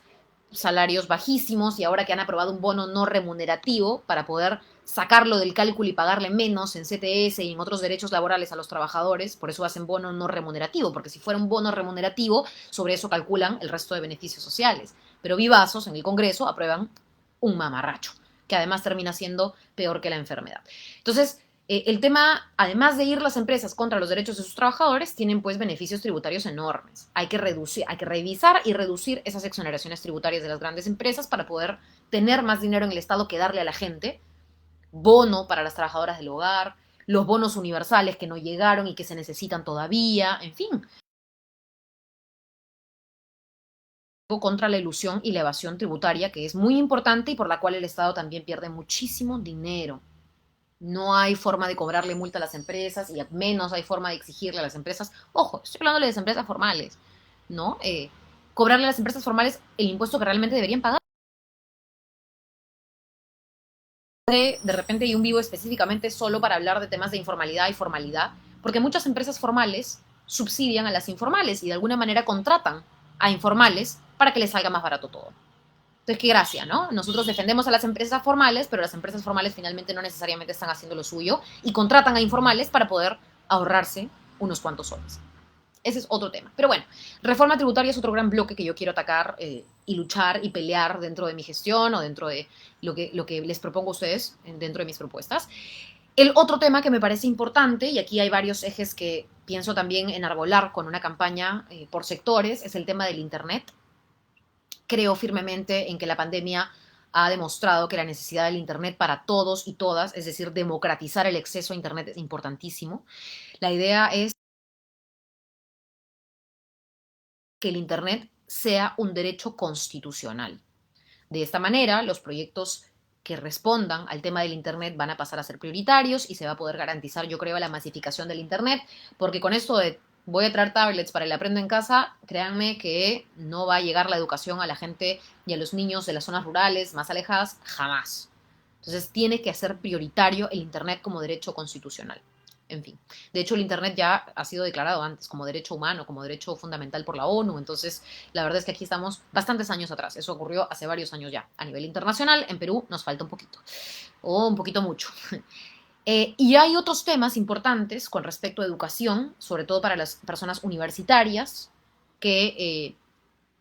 salarios bajísimos y ahora que han aprobado un bono no remunerativo para poder sacarlo del cálculo y pagarle menos en CTS y en otros derechos laborales a los trabajadores, por eso hacen bono no remunerativo, porque si fuera un bono remunerativo, sobre eso calculan el resto de beneficios sociales. Pero vivazos en el Congreso aprueban un mamarracho, que además termina siendo peor que la enfermedad. Entonces, el tema, además de ir las empresas contra los derechos de sus trabajadores, tienen pues beneficios tributarios enormes. Hay que revisar y reducir esas exoneraciones tributarias de las grandes empresas para poder tener más dinero en el Estado que darle a la gente. Bono para las trabajadoras del hogar, los bonos universales que no llegaron y que se necesitan todavía, en fin. Contra la ilusión y la evasión tributaria, que es muy importante y por la cual el Estado también pierde muchísimo dinero. No hay forma de cobrarle multa a las empresas y menos hay forma de exigirle a las empresas. Ojo, estoy hablando de las empresas formales, ¿no? Cobrarle a las empresas formales el impuesto que realmente deberían pagar. De repente hay un vivo específicamente solo para hablar de temas de informalidad y formalidad, porque muchas empresas formales subsidian a las informales y de alguna manera contratan a informales para que les salga más barato todo. Entonces, qué gracia, ¿no? Nosotros defendemos a las empresas formales, pero las empresas formales finalmente no necesariamente están haciendo lo suyo y contratan a informales para poder ahorrarse unos cuantos soles. Ese es otro tema. Pero bueno, reforma tributaria es otro gran bloque que yo quiero atacar y luchar y pelear dentro de mi gestión o dentro de lo que les propongo a ustedes dentro de mis propuestas. El otro tema que me parece importante, y aquí hay varios ejes que pienso también enarbolar con una campaña por sectores, es el tema del Internet. Creo firmemente en que la pandemia ha demostrado que la necesidad del Internet para todos y todas, es decir, democratizar el acceso a Internet es importantísimo. La idea es que el Internet sea un derecho constitucional. De esta manera, los proyectos que respondan al tema del Internet van a pasar a ser prioritarios y se va a poder garantizar, yo creo, la masificación del Internet, porque con esto de voy a traer tablets para el aprendo en casa, créanme que no va a llegar la educación a la gente y a los niños de las zonas rurales más alejadas, jamás. Entonces tiene que ser prioritario el Internet como derecho constitucional. En fin, de hecho el Internet ya ha sido declarado antes como derecho humano, como derecho fundamental por la ONU, entonces la verdad es que aquí estamos bastantes años atrás, eso ocurrió hace varios años ya. A nivel internacional, en Perú nos falta un poquito, o un poquito mucho. Y hay otros temas importantes con respecto a educación, sobre todo para las personas universitarias, que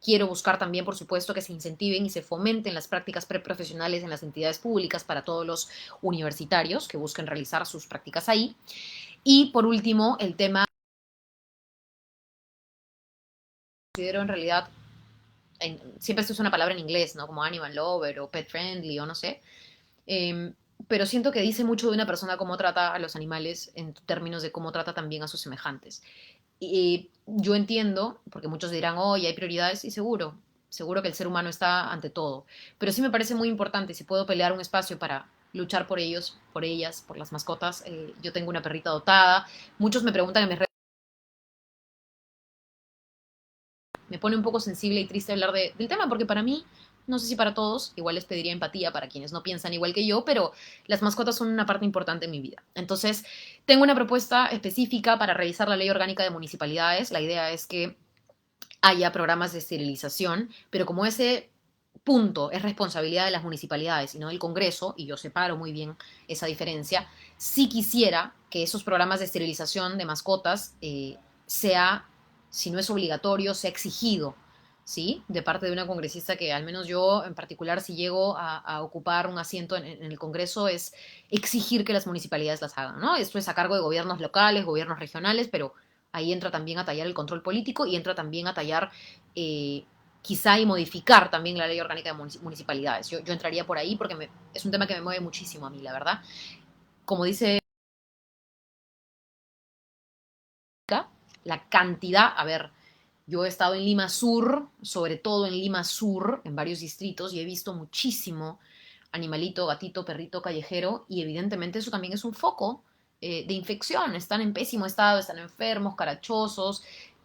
quiero buscar también, por supuesto, que se incentiven y se fomenten las prácticas preprofesionales en las entidades públicas para todos los universitarios que busquen realizar sus prácticas ahí. Y por último, el tema, considero en realidad, siempre se usa una palabra en inglés, ¿no? Como animal lover o pet friendly o no sé. Eh, pero siento que dice mucho de una persona cómo trata a los animales en términos de cómo trata también a sus semejantes. Y yo entiendo, porque muchos dirán, oye, hay prioridades, y seguro, seguro que el ser humano está ante todo. Pero sí me parece muy importante, si puedo pelear un espacio para luchar por ellos, por ellas, por las mascotas. Yo tengo una perrita dotada. Muchos me preguntan en mis redes. Me pone un poco sensible y triste hablar del tema, porque para mí no sé si para todos, igual les pediría empatía para quienes no piensan igual que yo, pero las mascotas son una parte importante en mi vida. Entonces, tengo una propuesta específica para revisar la ley orgánica de municipalidades. La idea es que haya programas de esterilización, pero como ese punto es responsabilidad de las municipalidades y no del Congreso, y yo separo muy bien esa diferencia, sí quisiera que esos programas de esterilización de mascotas sea, si no es obligatorio, sea exigido, ¿sí? De parte de una congresista que al menos yo en particular, si llego a ocupar un asiento en el Congreso, es exigir que las municipalidades las hagan, ¿no? Esto es a cargo de gobiernos locales, gobiernos regionales, pero ahí entra también a tallar el control político y entra también a tallar quizá y modificar también la ley orgánica de municipalidades. Yo entraría por ahí porque es un tema que me mueve muchísimo a mí, la verdad. Como dice la cantidad, a ver, yo he estado en Lima Sur, sobre todo en Lima Sur, en varios distritos, y he visto muchísimo animalito, gatito, perrito callejero, y evidentemente eso también es un foco de infección. Están en pésimo estado, están enfermos, carachosos,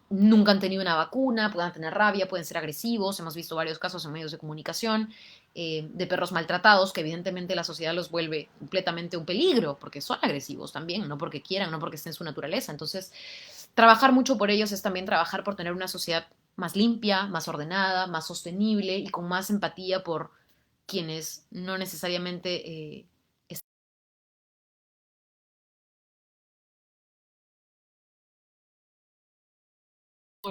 nunca han tenido una vacuna, pueden tener rabia, pueden ser agresivos. Hemos visto varios casos en medios de comunicación de perros maltratados, que evidentemente la sociedad los vuelve completamente un peligro, porque son agresivos también, no porque quieran, no porque esté en su naturaleza. Entonces, trabajar mucho por ellos es también trabajar por tener una sociedad más limpia, más ordenada, más sostenible y con más empatía por quienes no necesariamente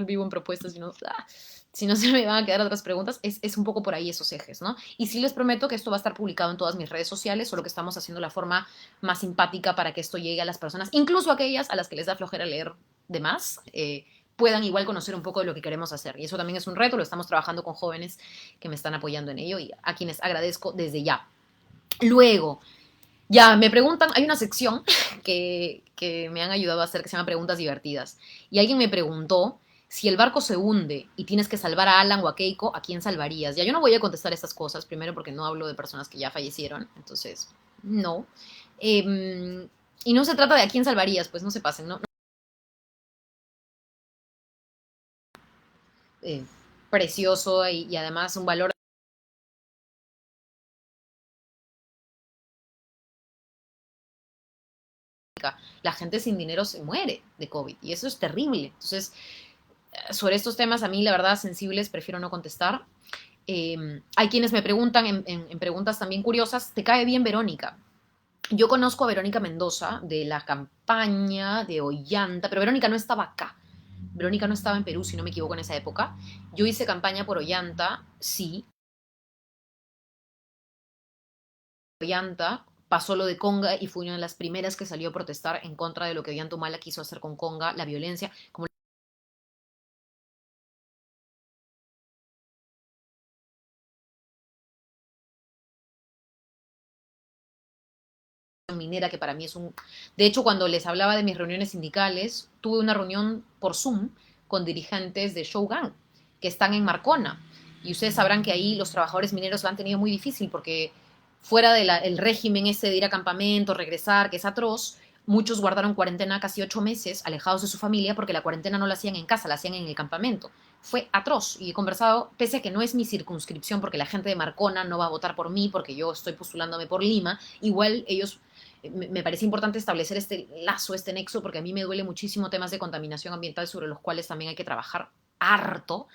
vivo en propuestas, si no se me van a quedar otras preguntas, es un poco por ahí esos ejes, ¿no? Y sí les prometo que esto va a estar publicado en todas mis redes sociales, solo que estamos haciendo la forma más simpática para que esto llegue a las personas, incluso aquellas a las que les da flojera leer de más, puedan igual conocer un poco de lo que queremos hacer. Y eso también es un reto, lo estamos trabajando con jóvenes que me están apoyando en ello y a quienes agradezco desde ya. Luego, ya me preguntan, hay una sección que me han ayudado a hacer que se llama Preguntas Divertidas. Y alguien me preguntó, si el barco se hunde y tienes que salvar a Alan o a Keiko, ¿a quién salvarías? Ya yo no voy a contestar estas cosas, primero porque no hablo de personas que ya fallecieron, entonces no. Y no se trata de a quién salvarías, pues no se pasen, ¿no? Eh, Precioso y además un valor. La gente sin dinero se muere de COVID y eso es terrible. Entonces, sobre estos temas a mí, la verdad, sensibles, prefiero no contestar. Hay quienes me preguntan en preguntas también curiosas, ¿te cae bien Verónica? Yo conozco a Verónica Mendoza de la campaña de Ollanta, pero Verónica no estaba acá. Verónica no estaba en Perú, si no me equivoco, en esa época. Yo hice campaña por Ollanta, sí. Ollanta pasó lo de Conga y fue una de las primeras que salió a protestar en contra de lo que Ollanta Humala quiso hacer con Conga, la violencia, como minera, que para mí es un... De hecho, cuando les hablaba de mis reuniones sindicales, tuve una reunión por Zoom con dirigentes de Shougang, que están en Marcona. Y ustedes sabrán que ahí los trabajadores mineros lo han tenido muy difícil porque fuera del régimen ese de ir a campamento, regresar, que es atroz, muchos guardaron cuarentena casi 8 meses alejados de su familia porque la cuarentena no la hacían en casa, la hacían en el campamento. Fue atroz y he conversado, pese a que no es mi circunscripción porque la gente de Marcona no va a votar por mí porque yo estoy postulándome por Lima, igual ellos me parece importante establecer este lazo, este nexo, porque a mí me duele muchísimo temas de contaminación ambiental sobre los cuales también hay que trabajar harto.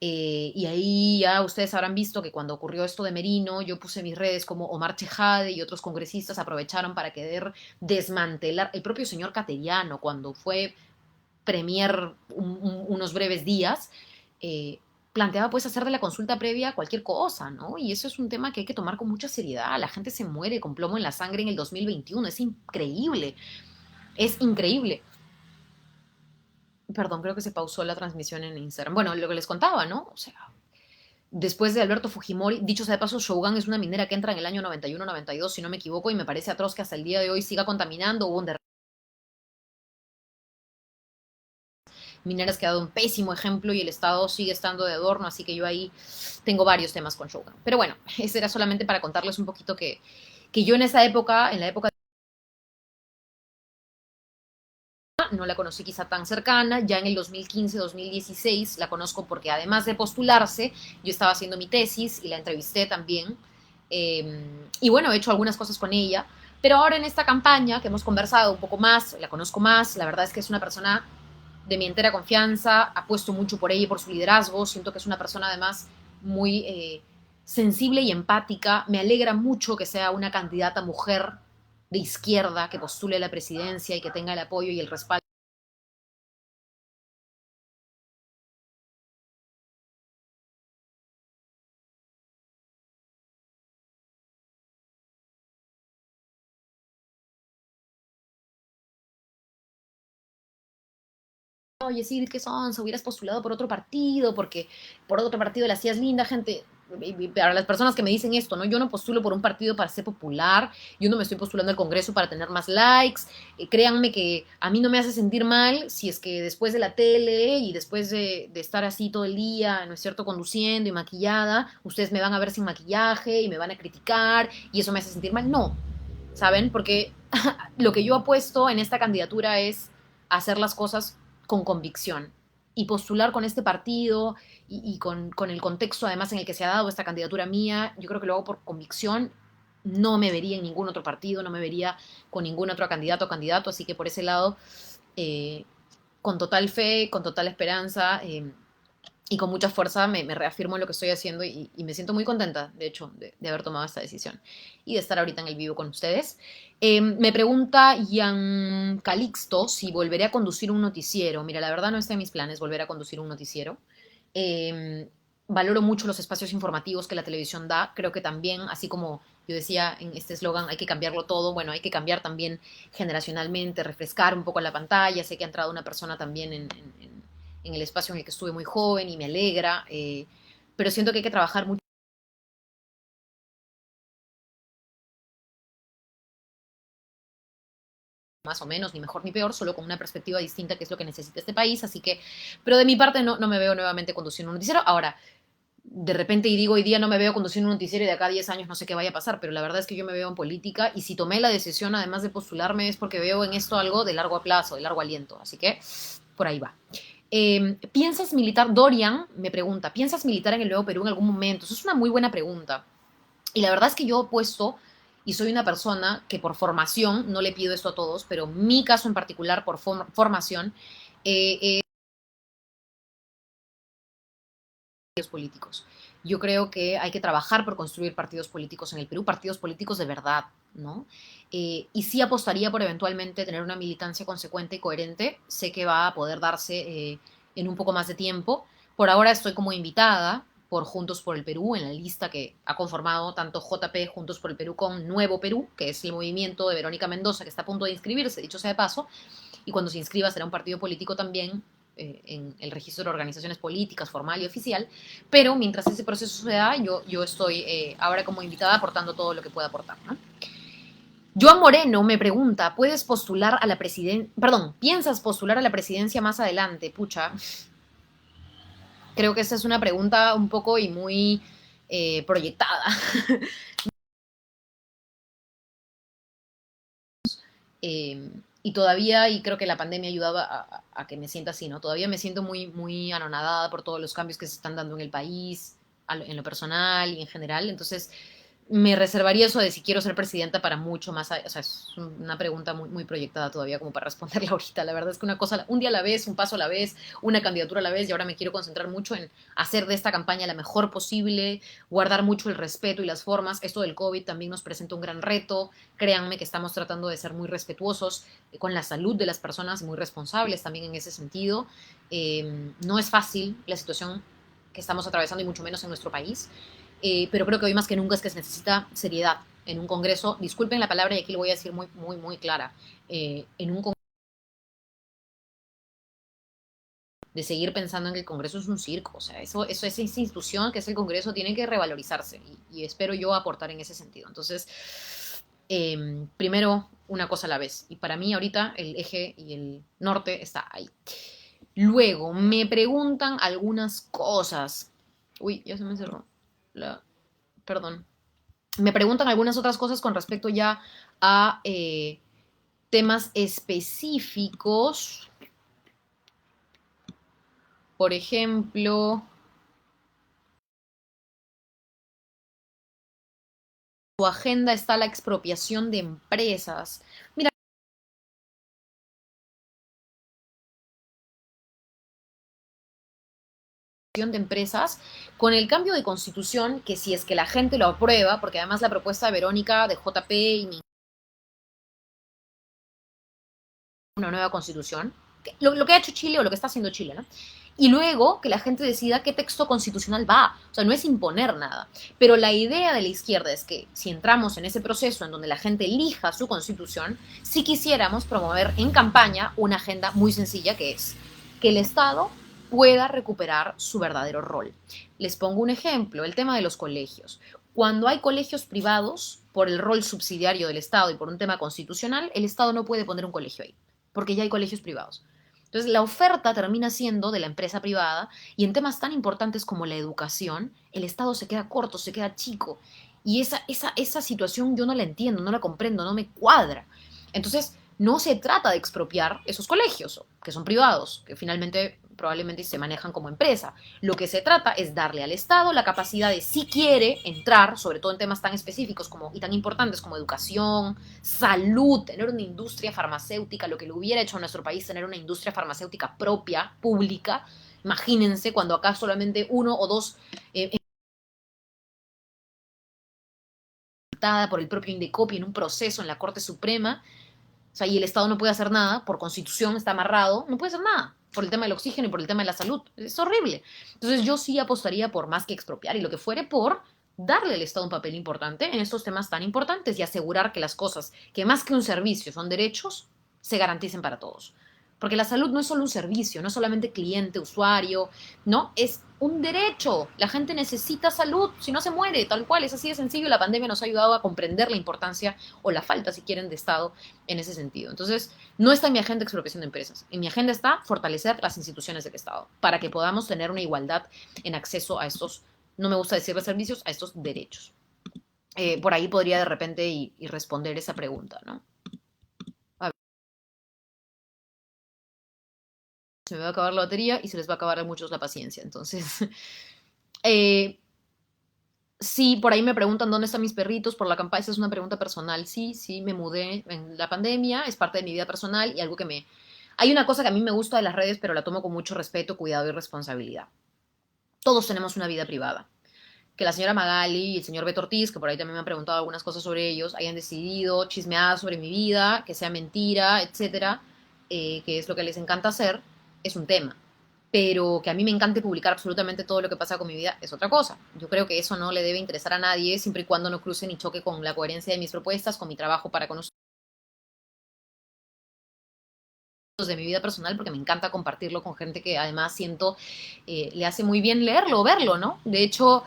Y ahí ya ustedes habrán visto que cuando ocurrió esto de Merino, yo puse mis redes como Omar Chejade y otros congresistas aprovecharon para querer desmantelar el propio señor Cateriano cuando fue premier unos breves días. Planteaba pues hacer de la consulta previa cualquier cosa, ¿no? Y eso es un tema que hay que tomar con mucha seriedad. La gente se muere con plomo en la sangre en el 2021. Es increíble. Es increíble. Perdón, creo que se pausó la transmisión en Instagram. Bueno, lo que les contaba, ¿no? O sea, después de Alberto Fujimori, dicho sea de paso, Shogun es una minera que entra en el año 91-92, si no me equivoco, y me parece atroz que hasta el día de hoy siga contaminando. Hubo un Mineras que ha dado un pésimo ejemplo y el Estado sigue estando de adorno, así que yo ahí tengo varios temas con Shogun. Pero bueno, ese era solamente para contarles un poquito que yo en esa época, en la época no la conocí quizá tan cercana, ya en el 2015-2016 la conozco porque además de postularse, yo estaba haciendo mi tesis y la entrevisté también. Y bueno, he hecho algunas cosas con ella, pero ahora en esta campaña que hemos conversado un poco más, la conozco más, la verdad es que es una persona de mi entera confianza, apuesto mucho por ella y por su liderazgo, siento que es una persona además muy sensible y empática, me alegra mucho que sea una candidata mujer de izquierda que postule a la presidencia y que tenga el apoyo y el respaldo. Oye, sí, qué sonsa, hubieras postulado por otro partido, porque por otro partido la hacías linda, gente. Para las personas que me dicen esto, ¿no? Yo no postulo por un partido para ser popular, yo no me estoy postulando al Congreso para tener más likes. Créanme que a mí no me hace sentir mal si es que después de la tele y después de estar así todo el día, ¿no es cierto?, conduciendo y maquillada, ustedes me van a ver sin maquillaje y me van a criticar y eso me hace sentir mal. No, ¿saben? Porque lo que yo apuesto en esta candidatura es hacer las cosas con convicción y postular con este partido y con el contexto además en el que se ha dado esta candidatura mía, yo creo que lo hago por convicción, no me vería en ningún otro partido, no me vería con ningún otro candidato o candidato, así que por ese lado, eh, con total fe, con total esperanza, y con mucha fuerza me reafirmo en lo que estoy haciendo y me siento muy contenta, de hecho, de haber tomado esta decisión y de estar ahorita en el vivo con ustedes. Me pregunta Ian Calixto si volveré a conducir un noticiero. Mira, la verdad no está en mis planes volver a conducir un noticiero. Eh, Valoro mucho los espacios informativos que la televisión da. Creo que también, así como yo decía en este eslogan, hay que cambiarlo todo. Bueno, hay que cambiar también generacionalmente, refrescar un poco la pantalla. Sé que ha entrado una persona también en el espacio en el que estuve muy joven y me alegra, pero siento que hay que trabajar mucho más o menos, ni mejor ni peor, solo con una perspectiva distinta, que es lo que necesita este país, así que, pero de mi parte no me veo nuevamente conduciendo un noticiero. Ahora, de repente y digo hoy día no me veo conduciendo un noticiero y de acá a 10 años no sé qué vaya a pasar, pero la verdad es que yo me veo en política y si tomé la decisión además de postularme es porque veo en esto algo de largo plazo, de largo aliento, así que por ahí va. ¿Piensas militar? Dorian me pregunta, ¿piensas militar en el Nuevo Perú en algún momento? Eso es una muy buena pregunta. Y la verdad es que yo he puesto, y soy una persona que por formación, no le pido esto a todos, pero mi caso en particular por formación, eh, políticos. Yo creo que hay que trabajar por construir partidos políticos en el Perú, partidos políticos de verdad, ¿no? Y sí apostaría por eventualmente tener una militancia consecuente y coherente. Sé que va a poder darse en un poco más de tiempo. Por ahora estoy como invitada por Juntos por el Perú en la lista que ha conformado tanto JP Juntos por el Perú con Nuevo Perú, que es el movimiento de Verónica Mendoza que está a punto de inscribirse, dicho sea de paso, y cuando se inscriba será un partido político también en el registro de organizaciones políticas formal y oficial, pero mientras ese proceso se da, yo estoy ahora como invitada aportando todo lo que pueda aportar, ¿no? Joan Moreno me pregunta, ¿puedes postular a la presidencia? Perdón, ¿piensas postular a la presidencia más adelante? Pucha, creo que esa es una pregunta un poco y muy proyectada. Eh, y todavía, y creo que la pandemia ayudaba a que me sienta así, ¿no? Todavía me siento muy, muy anonadada por todos los cambios que se están dando en el país, en lo personal y en general. Entonces, me reservaría eso de si quiero ser presidenta para mucho más. O sea, es una pregunta muy, muy proyectada todavía como para responderla ahorita. La verdad es que una cosa, un día a la vez, un paso a la vez, una candidatura a la vez, y ahora me quiero concentrar mucho en hacer de esta campaña la mejor posible, guardar mucho el respeto y las formas. Esto del COVID también nos presenta un gran reto. Créanme que estamos tratando de ser muy respetuosos con la salud de las personas, muy responsables también en ese sentido. No es fácil la situación que estamos atravesando y mucho menos en nuestro país, pero creo que hoy más que nunca es que se necesita seriedad en un Congreso. Disculpen la palabra y aquí lo voy a decir muy, muy, muy clara. En un Congreso de seguir pensando en que el Congreso es un circo, o sea, esa institución que es el Congreso tiene que revalorizarse y espero yo aportar en ese sentido. Entonces, primero una cosa a la vez y para mí ahorita el eje y el norte está ahí. Luego, me preguntan algunas cosas. Uy, ya se me cerró. Perdón. Me preguntan algunas otras cosas con respecto ya a Temas específicos, por ejemplo, tu agenda está la expropiación de empresas. Mira, de empresas, con el cambio de constitución, que si es que la gente lo aprueba, porque además la propuesta de Verónica de JP y una nueva constitución, lo que ha hecho Chile o lo que está haciendo Chile, ¿no? Y luego que la gente decida qué texto constitucional va. O sea, no es imponer nada. Pero la idea de la izquierda es que si entramos en ese proceso en donde la gente elija su constitución, si quisiéramos promover en campaña una agenda muy sencilla que es que el Estado pueda recuperar su verdadero rol. Les pongo un ejemplo, el tema de los colegios. Cuando hay colegios privados, por el rol subsidiario del Estado y por un tema constitucional, el Estado no puede poner un colegio ahí, porque ya hay colegios privados. Entonces, la oferta termina siendo de la empresa privada y en temas tan importantes como la educación, el Estado se queda corto, se queda chico. Y esa situación yo no la entiendo, no la comprendo, no me cuadra. Entonces, no se trata de expropiar esos colegios, que son privados, que finalmente probablemente se manejan como empresa. Lo que se trata es darle al Estado la capacidad de, si quiere, entrar, sobre todo en temas tan específicos como, y tan importantes como educación, salud, tener una industria farmacéutica, lo que le hubiera hecho a nuestro país tener una industria farmacéutica propia, pública. Imagínense cuando acá solamente uno o dos por el propio Indecopi en un proceso en la Corte Suprema, o sea, y el Estado no puede hacer nada, por constitución está amarrado, no puede hacer nada, por el tema del oxígeno y por el tema de la salud. Es horrible. Entonces yo sí apostaría por más que expropiar y lo que fuere por darle al Estado un papel importante en estos temas tan importantes y asegurar que las cosas, que más que un servicio son derechos, se garanticen para todos. Porque la salud no es solo un servicio, no es solamente cliente, usuario, no, es un derecho. La gente necesita salud, si no se muere, tal cual, es así de sencillo. La pandemia nos ha ayudado a comprender la importancia o la falta, si quieren, de Estado en ese sentido. Entonces, no está en mi agenda expropiación de empresas. En mi agenda está fortalecer las instituciones del Estado para que podamos tener una igualdad en acceso a estos, no me gusta decirle servicios, a estos derechos. Por ahí podría de repente y responder esa pregunta, ¿no? A ver, se me va a acabar la batería y se les va a acabar a muchos la paciencia. Entonces, eh, sí, por ahí me preguntan dónde están mis perritos por la campaña. Esa es una pregunta personal. Sí, sí, me mudé en la pandemia, es parte de mi vida personal y algo que me... Hay una cosa que a mí me gusta de las redes, pero la tomo con mucho respeto, cuidado y responsabilidad. Todos tenemos una vida privada. Que la señora Magali y el señor Beto Ortiz, que por ahí también me han preguntado algunas cosas sobre ellos, hayan decidido chismear sobre mi vida, que sea mentira, etcétera, que es lo que les encanta hacer, es un tema. Pero que a mí me encante publicar absolutamente todo lo que pasa con mi vida es otra cosa. Yo creo que eso no le debe interesar a nadie, siempre y cuando no cruce ni choque con la coherencia de mis propuestas, con mi trabajo para conocer de mi vida personal, porque me encanta compartirlo con gente que además siento le hace muy bien leerlo o verlo, ¿no? De hecho,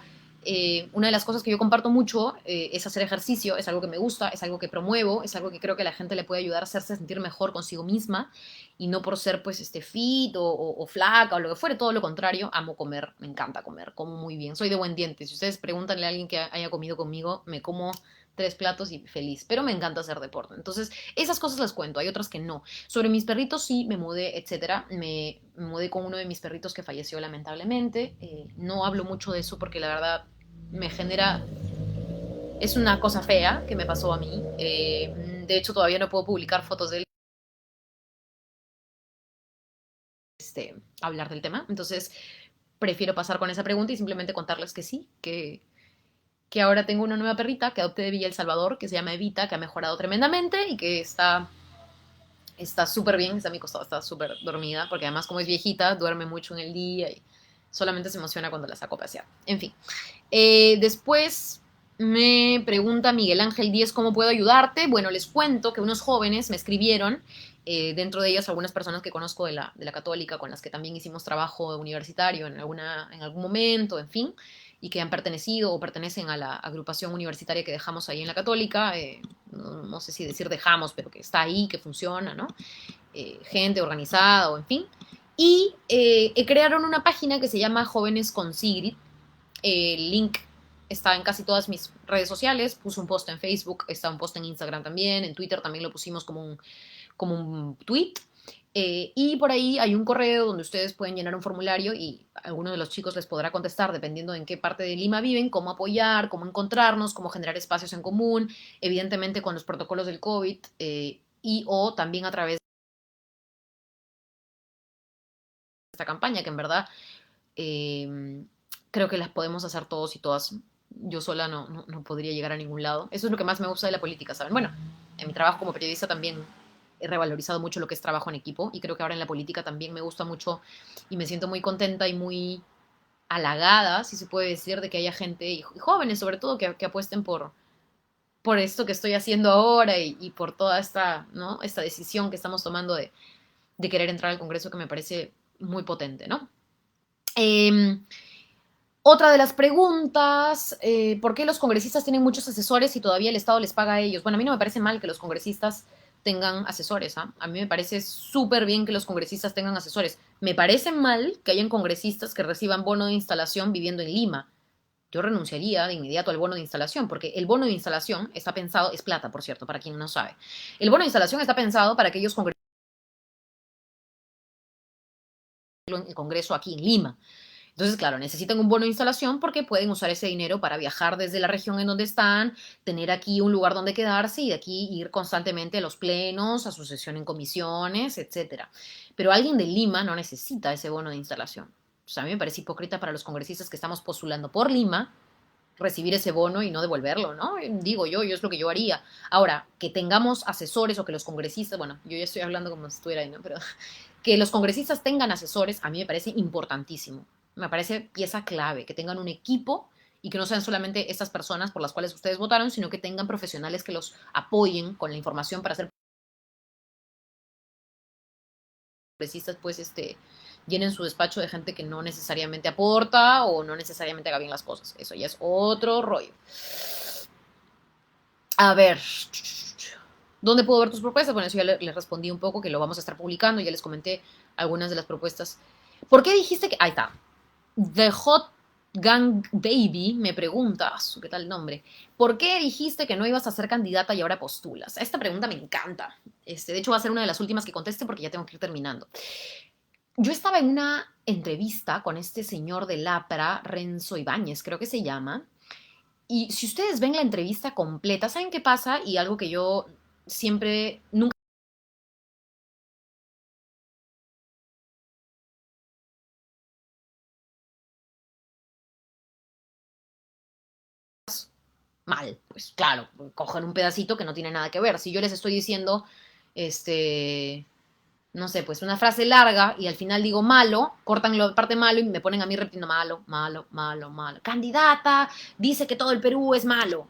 una de las cosas que yo comparto mucho es hacer ejercicio, es algo que me gusta, es algo que promuevo, es algo que creo que la gente le puede ayudar a hacerse sentir mejor consigo misma y no por ser pues fit o flaca o lo que fuere, todo lo contrario, amo comer, me encanta comer, como muy bien, soy de buen diente, si ustedes pregúntenle a alguien que haya comido conmigo, me como 3 platos y feliz, pero me encanta hacer deporte. Entonces, esas cosas las cuento, hay otras que no. Sobre mis perritos sí, me mudé, etcétera. Me mudé con uno de mis perritos que falleció lamentablemente. No hablo mucho de eso porque la verdad me genera... Es una cosa fea que me pasó a mí. De hecho, todavía no puedo publicar fotos de él. Hablar del tema. Entonces, prefiero pasar con esa pregunta y simplemente contarles que sí, que ahora tengo una nueva perrita que adopté de Villa El Salvador, que se llama Evita, que ha mejorado tremendamente y que está súper bien, está a mi costado, está súper dormida, porque además como es viejita, duerme mucho en el día y solamente se emociona cuando la saco a pasear. En fin. Después me pregunta Miguel Ángel Díez cómo puedo ayudarte. Bueno, les cuento que unos jóvenes me escribieron, dentro de ellas algunas personas que conozco de la Católica, con las que también hicimos trabajo universitario en algún momento, en fin, y que han pertenecido o pertenecen a la agrupación universitaria que dejamos ahí en la Católica. No sé si decir dejamos, pero que está ahí, que funciona, ¿no? Gente organizada o en fin. Y crearon una página que se llama Jóvenes con Sigrid. El link está en casi todas mis redes sociales. Puse un post en Facebook, está un post en Instagram también, en Twitter también lo pusimos como un tweet. Y por ahí hay un correo donde ustedes pueden llenar un formulario y alguno de los chicos les podrá contestar, dependiendo de en qué parte de Lima viven, cómo apoyar, cómo encontrarnos, cómo generar espacios en común, evidentemente con los protocolos del COVID y o también a través de esta campaña, que en verdad creo que las podemos hacer todos y todas. Yo sola no podría llegar a ningún lado. Eso es lo que más me gusta de la política, ¿saben? Bueno, en mi trabajo como periodista también he revalorizado mucho lo que es trabajo en equipo y creo que ahora en la política también me gusta mucho y me siento muy contenta y muy halagada, si se puede decir, de que haya gente, y jóvenes sobre todo, que apuesten por esto que estoy haciendo ahora y por toda esta, ¿no? Esta decisión que estamos tomando de querer entrar al Congreso, que me parece muy potente, ¿no? Otra de las preguntas, ¿por qué los congresistas tienen muchos asesores y todavía el Estado les paga a ellos? Bueno, a mí no me parece mal que los congresistas tengan asesores. ¿Ah? A mí me parece súper bien que los congresistas tengan asesores. Me parece mal que hayan congresistas que reciban bono de instalación viviendo en Lima. Yo renunciaría de inmediato al bono de instalación, porque el bono de instalación está pensado, es plata, por cierto, para quien no sabe. El bono de instalación está pensado para aquellos congresistas en el Congreso aquí en Lima. Entonces, claro, necesitan un bono de instalación porque pueden usar ese dinero para viajar desde la región en donde están, tener aquí un lugar donde quedarse y de aquí ir constantemente a los plenos, a su sesión en comisiones, etcétera. Pero alguien de Lima no necesita ese bono de instalación. O sea, a mí me parece hipócrita para los congresistas que estamos postulando por Lima recibir ese bono y no devolverlo, ¿no? Digo yo es lo que yo haría. Ahora, que tengamos asesores o que los congresistas, bueno, yo ya estoy hablando como si estuviera ahí, ¿no? Pero que los congresistas tengan asesores a mí me parece importantísimo. Me parece pieza clave, que tengan un equipo y que no sean solamente estas personas por las cuales ustedes votaron, sino que tengan profesionales que los apoyen con la información para ser congresistas, pues, llenen su despacho de gente que no necesariamente aporta o no necesariamente haga bien las cosas. Eso ya es otro rollo. A ver, ¿dónde puedo ver tus propuestas? Bueno, eso ya les respondí un poco, que lo vamos a estar publicando, ya les comenté algunas de las propuestas. ¿Por qué dijiste que...? Ahí está. The Hot Gang Baby me pregunta, ¿qué tal el nombre? ¿Por qué dijiste que no ibas a ser candidata y ahora postulas? Esta pregunta me encanta. De hecho, va a ser una de las últimas que conteste porque ya tengo que ir terminando. Yo estaba en una entrevista con este señor de Lapra, Renzo Ibáñez, creo que se llama. Y si ustedes ven la entrevista completa, ¿saben qué pasa? Y algo que yo siempre, nunca mal, pues claro, cogen un pedacito que no tiene nada que ver. Si yo les estoy diciendo, este, no sé, pues una frase larga y al final digo malo, cortan la parte malo y me ponen a mí repitiendo malo, malo, malo, malo. Candidata dice que todo el Perú es malo.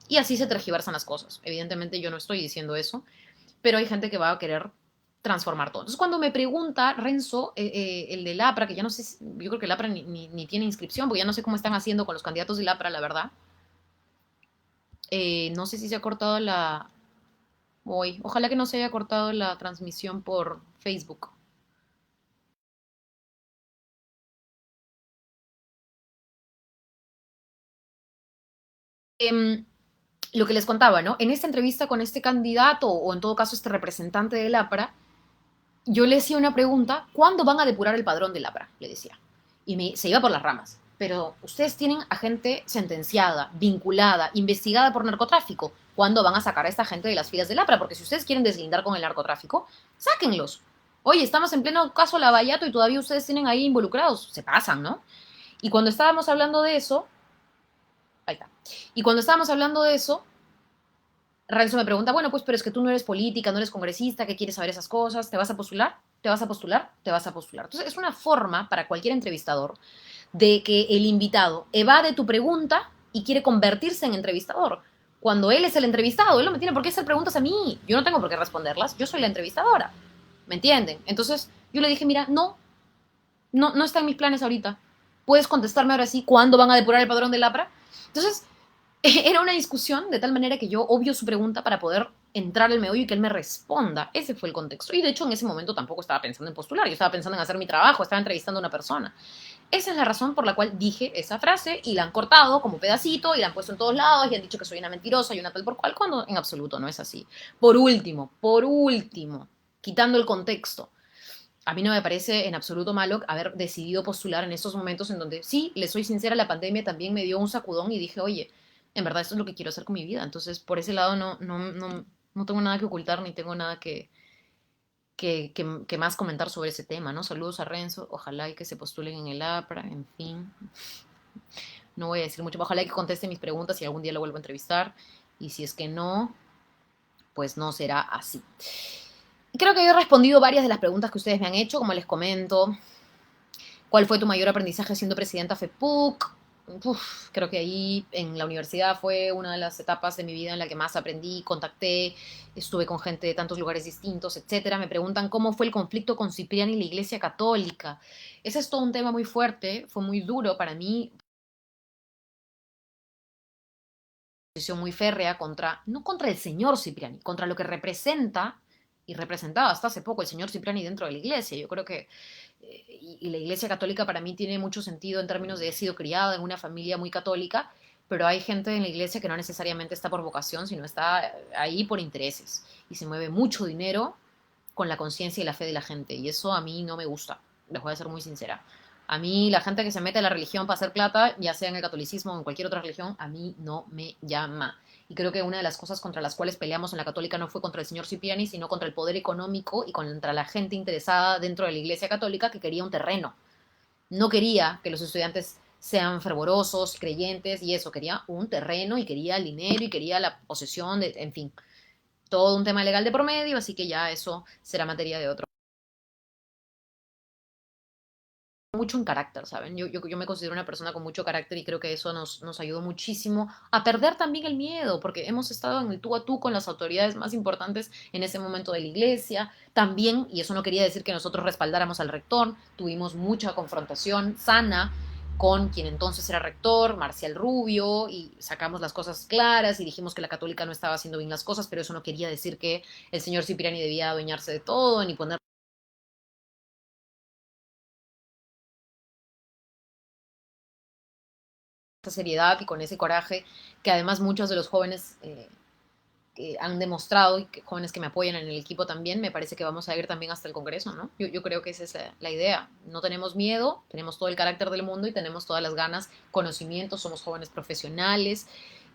Y así se tergiversan las cosas. Evidentemente yo no estoy diciendo eso, pero hay gente que va a querer transformar todo. Entonces cuando me pregunta Renzo, el del APRA, que ya no sé, yo creo que el APRA ni tiene inscripción, porque ya no sé cómo están haciendo con los candidatos del APRA, la verdad. No sé si se ha cortado hoy. Ojalá que no se haya cortado la transmisión por Facebook. Em, lo que les contaba, ¿no? En esta entrevista con este candidato, o en todo caso este representante del APRA, yo le hacía una pregunta, ¿cuándo van a depurar el padrón del APRA? Le decía. Se iba por las ramas. Pero ustedes tienen a gente sentenciada, vinculada, investigada por narcotráfico. ¿Cuándo van a sacar a esta gente de las filas del APRA? Porque si ustedes quieren deslindar con el narcotráfico, sáquenlos. Oye, estamos en pleno caso Lavallato y todavía ustedes tienen ahí involucrados. Se pasan, ¿no? Y cuando estábamos hablando de eso, ahí está. Y cuando estábamos hablando de eso, Renzo me pregunta, bueno, pues, pero es que tú no eres política, no eres congresista, ¿qué quieres saber esas cosas? ¿Te vas a postular? ¿Te vas a postular? ¿Te vas a postular? Entonces, es una forma para cualquier entrevistador de que el invitado evade tu pregunta y quiere convertirse en entrevistador. Cuando él es el entrevistado, él no me tiene por qué hacer preguntas a mí. Yo no tengo por qué responderlas, yo soy la entrevistadora. ¿Me entienden? Entonces, yo le dije, mira, no está en mis planes ahorita. ¿Puedes contestarme ahora sí cuándo van a depurar el padrón del APRA? Entonces, era una discusión de tal manera que yo obvio su pregunta para poder entrar al meollo y que él me responda. Ese fue el contexto. Y de hecho en ese momento tampoco estaba pensando en postular, yo estaba pensando en hacer mi trabajo, estaba entrevistando a una persona. Esa es la razón por la cual dije esa frase y la han cortado como pedacito y la han puesto en todos lados y han dicho que soy una mentirosa y una tal por cual, cuando en absoluto no es así. Por último, quitando el contexto, a mí no me parece en absoluto malo haber decidido postular en estos momentos en donde, sí, le soy sincera, la pandemia también me dio un sacudón y dije, oye, en verdad esto es lo que quiero hacer con mi vida. Entonces, por ese lado no tengo nada que ocultar ni tengo nada que más comentar sobre ese tema, ¿no? Saludos a Renzo, ojalá y que se postulen en el APRA, en fin. No voy a decir mucho, ojalá y que conteste mis preguntas y algún día lo vuelvo a entrevistar. Y si es que no, pues no será así. Creo que yo he respondido varias de las preguntas que ustedes me han hecho, como les comento. ¿Cuál fue tu mayor aprendizaje siendo presidenta FEPUC? Uf, creo que ahí en la universidad fue una de las etapas de mi vida en la que más aprendí, contacté, estuve con gente de tantos lugares distintos, etcétera. Me preguntan cómo fue el conflicto con Cipriani y la Iglesia Católica. Ese es todo un tema muy fuerte, fue muy duro para mí, posición muy férrea contra, no contra el señor Cipriani, contra lo que representa y representaba hasta hace poco el señor Cipriani dentro de la iglesia. Yo creo que y la iglesia católica para mí tiene mucho sentido en términos de he sido criada en una familia muy católica, pero hay gente en la iglesia que no necesariamente está por vocación, sino está ahí por intereses y se mueve mucho dinero con la conciencia y la fe de la gente y eso a mí no me gusta, les voy a ser muy sincera. A mí la gente que se mete a la religión para hacer plata, ya sea en el catolicismo o en cualquier otra religión, a mí no me llama. Y creo que una de las cosas contra las cuales peleamos en la católica no fue contra el señor Cipriani, sino contra el poder económico y contra la gente interesada dentro de la iglesia católica que quería un terreno. No quería que los estudiantes sean fervorosos, creyentes y eso, quería un terreno y quería el dinero y quería la posesión, de, en fin, todo un tema legal de por medio, así que ya eso será materia de otro. Mucho en carácter, ¿saben? Yo me considero una persona con mucho carácter y creo que eso nos ayudó muchísimo a perder también el miedo, porque hemos estado en el tú a tú con las autoridades más importantes en ese momento de la iglesia. También, y eso no quería decir que nosotros respaldáramos al rector, tuvimos mucha confrontación sana con quien entonces era rector, Marcial Rubio, y sacamos las cosas claras y dijimos que la católica no estaba haciendo bien las cosas, pero eso no quería decir que el señor Cipriani debía adueñarse de todo, ni poner seriedad y con ese coraje que además muchos de los jóvenes que han demostrado y que, jóvenes que me apoyan en el equipo también, me parece que vamos a ir también hasta el Congreso, ¿no? Yo creo que esa es la idea. No tenemos miedo, tenemos todo el carácter del mundo y tenemos todas las ganas, conocimientos, somos jóvenes profesionales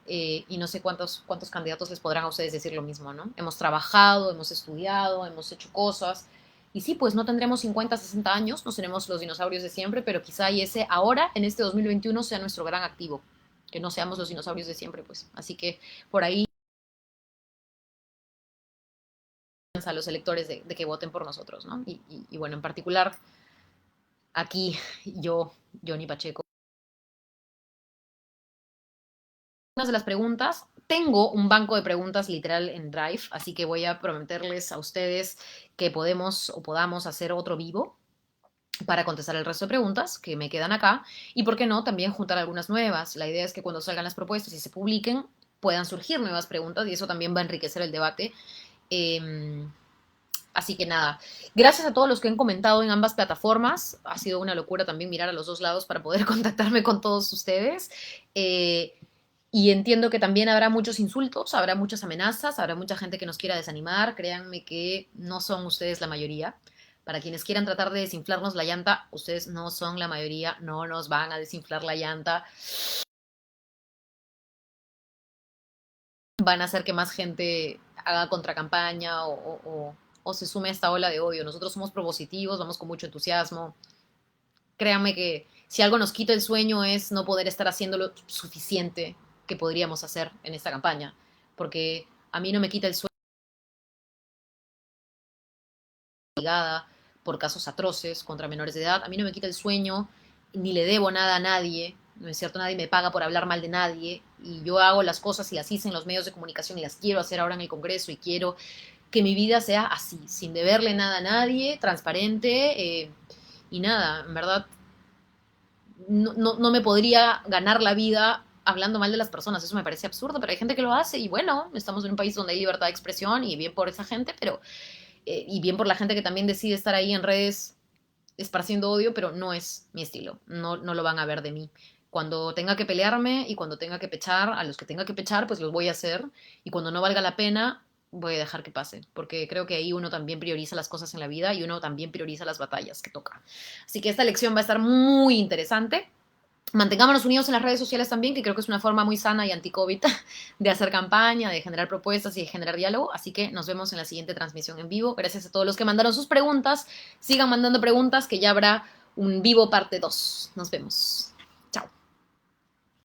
y no sé cuántos candidatos les podrán a ustedes decir lo mismo, ¿no? Hemos trabajado, hemos estudiado, hemos hecho cosas. Y sí, pues no tendremos 50, 60 años, no seremos los dinosaurios de siempre, pero quizá y ese ahora, en este 2021, sea nuestro gran activo, que no seamos los dinosaurios de siempre, pues. Así que por ahí a los electores de que voten por nosotros, ¿no? Y bueno, en particular, aquí yo, Johnny Pacheco. Unas de las preguntas, tengo un banco de preguntas literal en Drive, así que voy a prometerles a ustedes que podemos o podamos hacer otro vivo para contestar el resto de preguntas que me quedan acá y, por qué no, también juntar algunas nuevas. La idea es que cuando salgan las propuestas y se publiquen puedan surgir nuevas preguntas y eso también va a enriquecer el debate. Así que nada, gracias a todos los que han comentado en ambas plataformas. Ha sido una locura también mirar a los dos lados para poder contactarme con todos ustedes. Y entiendo que también habrá muchos insultos, habrá muchas amenazas, habrá mucha gente que nos quiera desanimar. Créanme que no son ustedes la mayoría. Para quienes quieran tratar de desinflarnos la llanta, ustedes no son la mayoría, no nos van a desinflar la llanta. Van a hacer que más gente haga contracampaña o se sume a esta ola de odio. Nosotros somos propositivos, vamos con mucho entusiasmo. Créanme que si algo nos quita el sueño es no poder estar haciendo lo suficiente que podríamos hacer en esta campaña, porque a mí no me quita el sueño ligada por casos atroces contra menores de edad, a mí no me quita el sueño, ni le debo nada a nadie, no es cierto, nadie me paga por hablar mal de nadie, y yo hago las cosas y las hice en los medios de comunicación y las quiero hacer ahora en el Congreso y quiero que mi vida sea así, sin deberle nada a nadie, transparente, y nada, en verdad no me podría ganar la vida hablando mal de las personas. Eso me parece absurdo, pero hay gente que lo hace y bueno, estamos en un país donde hay libertad de expresión y bien por esa gente, pero y bien por la gente que también decide estar ahí en redes esparciendo odio, pero no es mi estilo, no lo van a ver de mí. Cuando tenga que pelearme y cuando tenga que pechar, a los que tenga que pechar, pues los voy a hacer. Y cuando no valga la pena, voy a dejar que pase. Porque creo que ahí uno también prioriza las cosas en la vida y uno también prioriza las batallas que toca. Así que esta elección va a estar muy interesante. Mantengámonos unidos en las redes sociales también, que creo que es una forma muy sana y anti-COVID de hacer campaña, de generar propuestas y de generar diálogo. Así que nos vemos en la siguiente transmisión en vivo. Gracias a todos los que mandaron sus preguntas. Sigan mandando preguntas, que ya habrá un vivo parte 2. Nos vemos.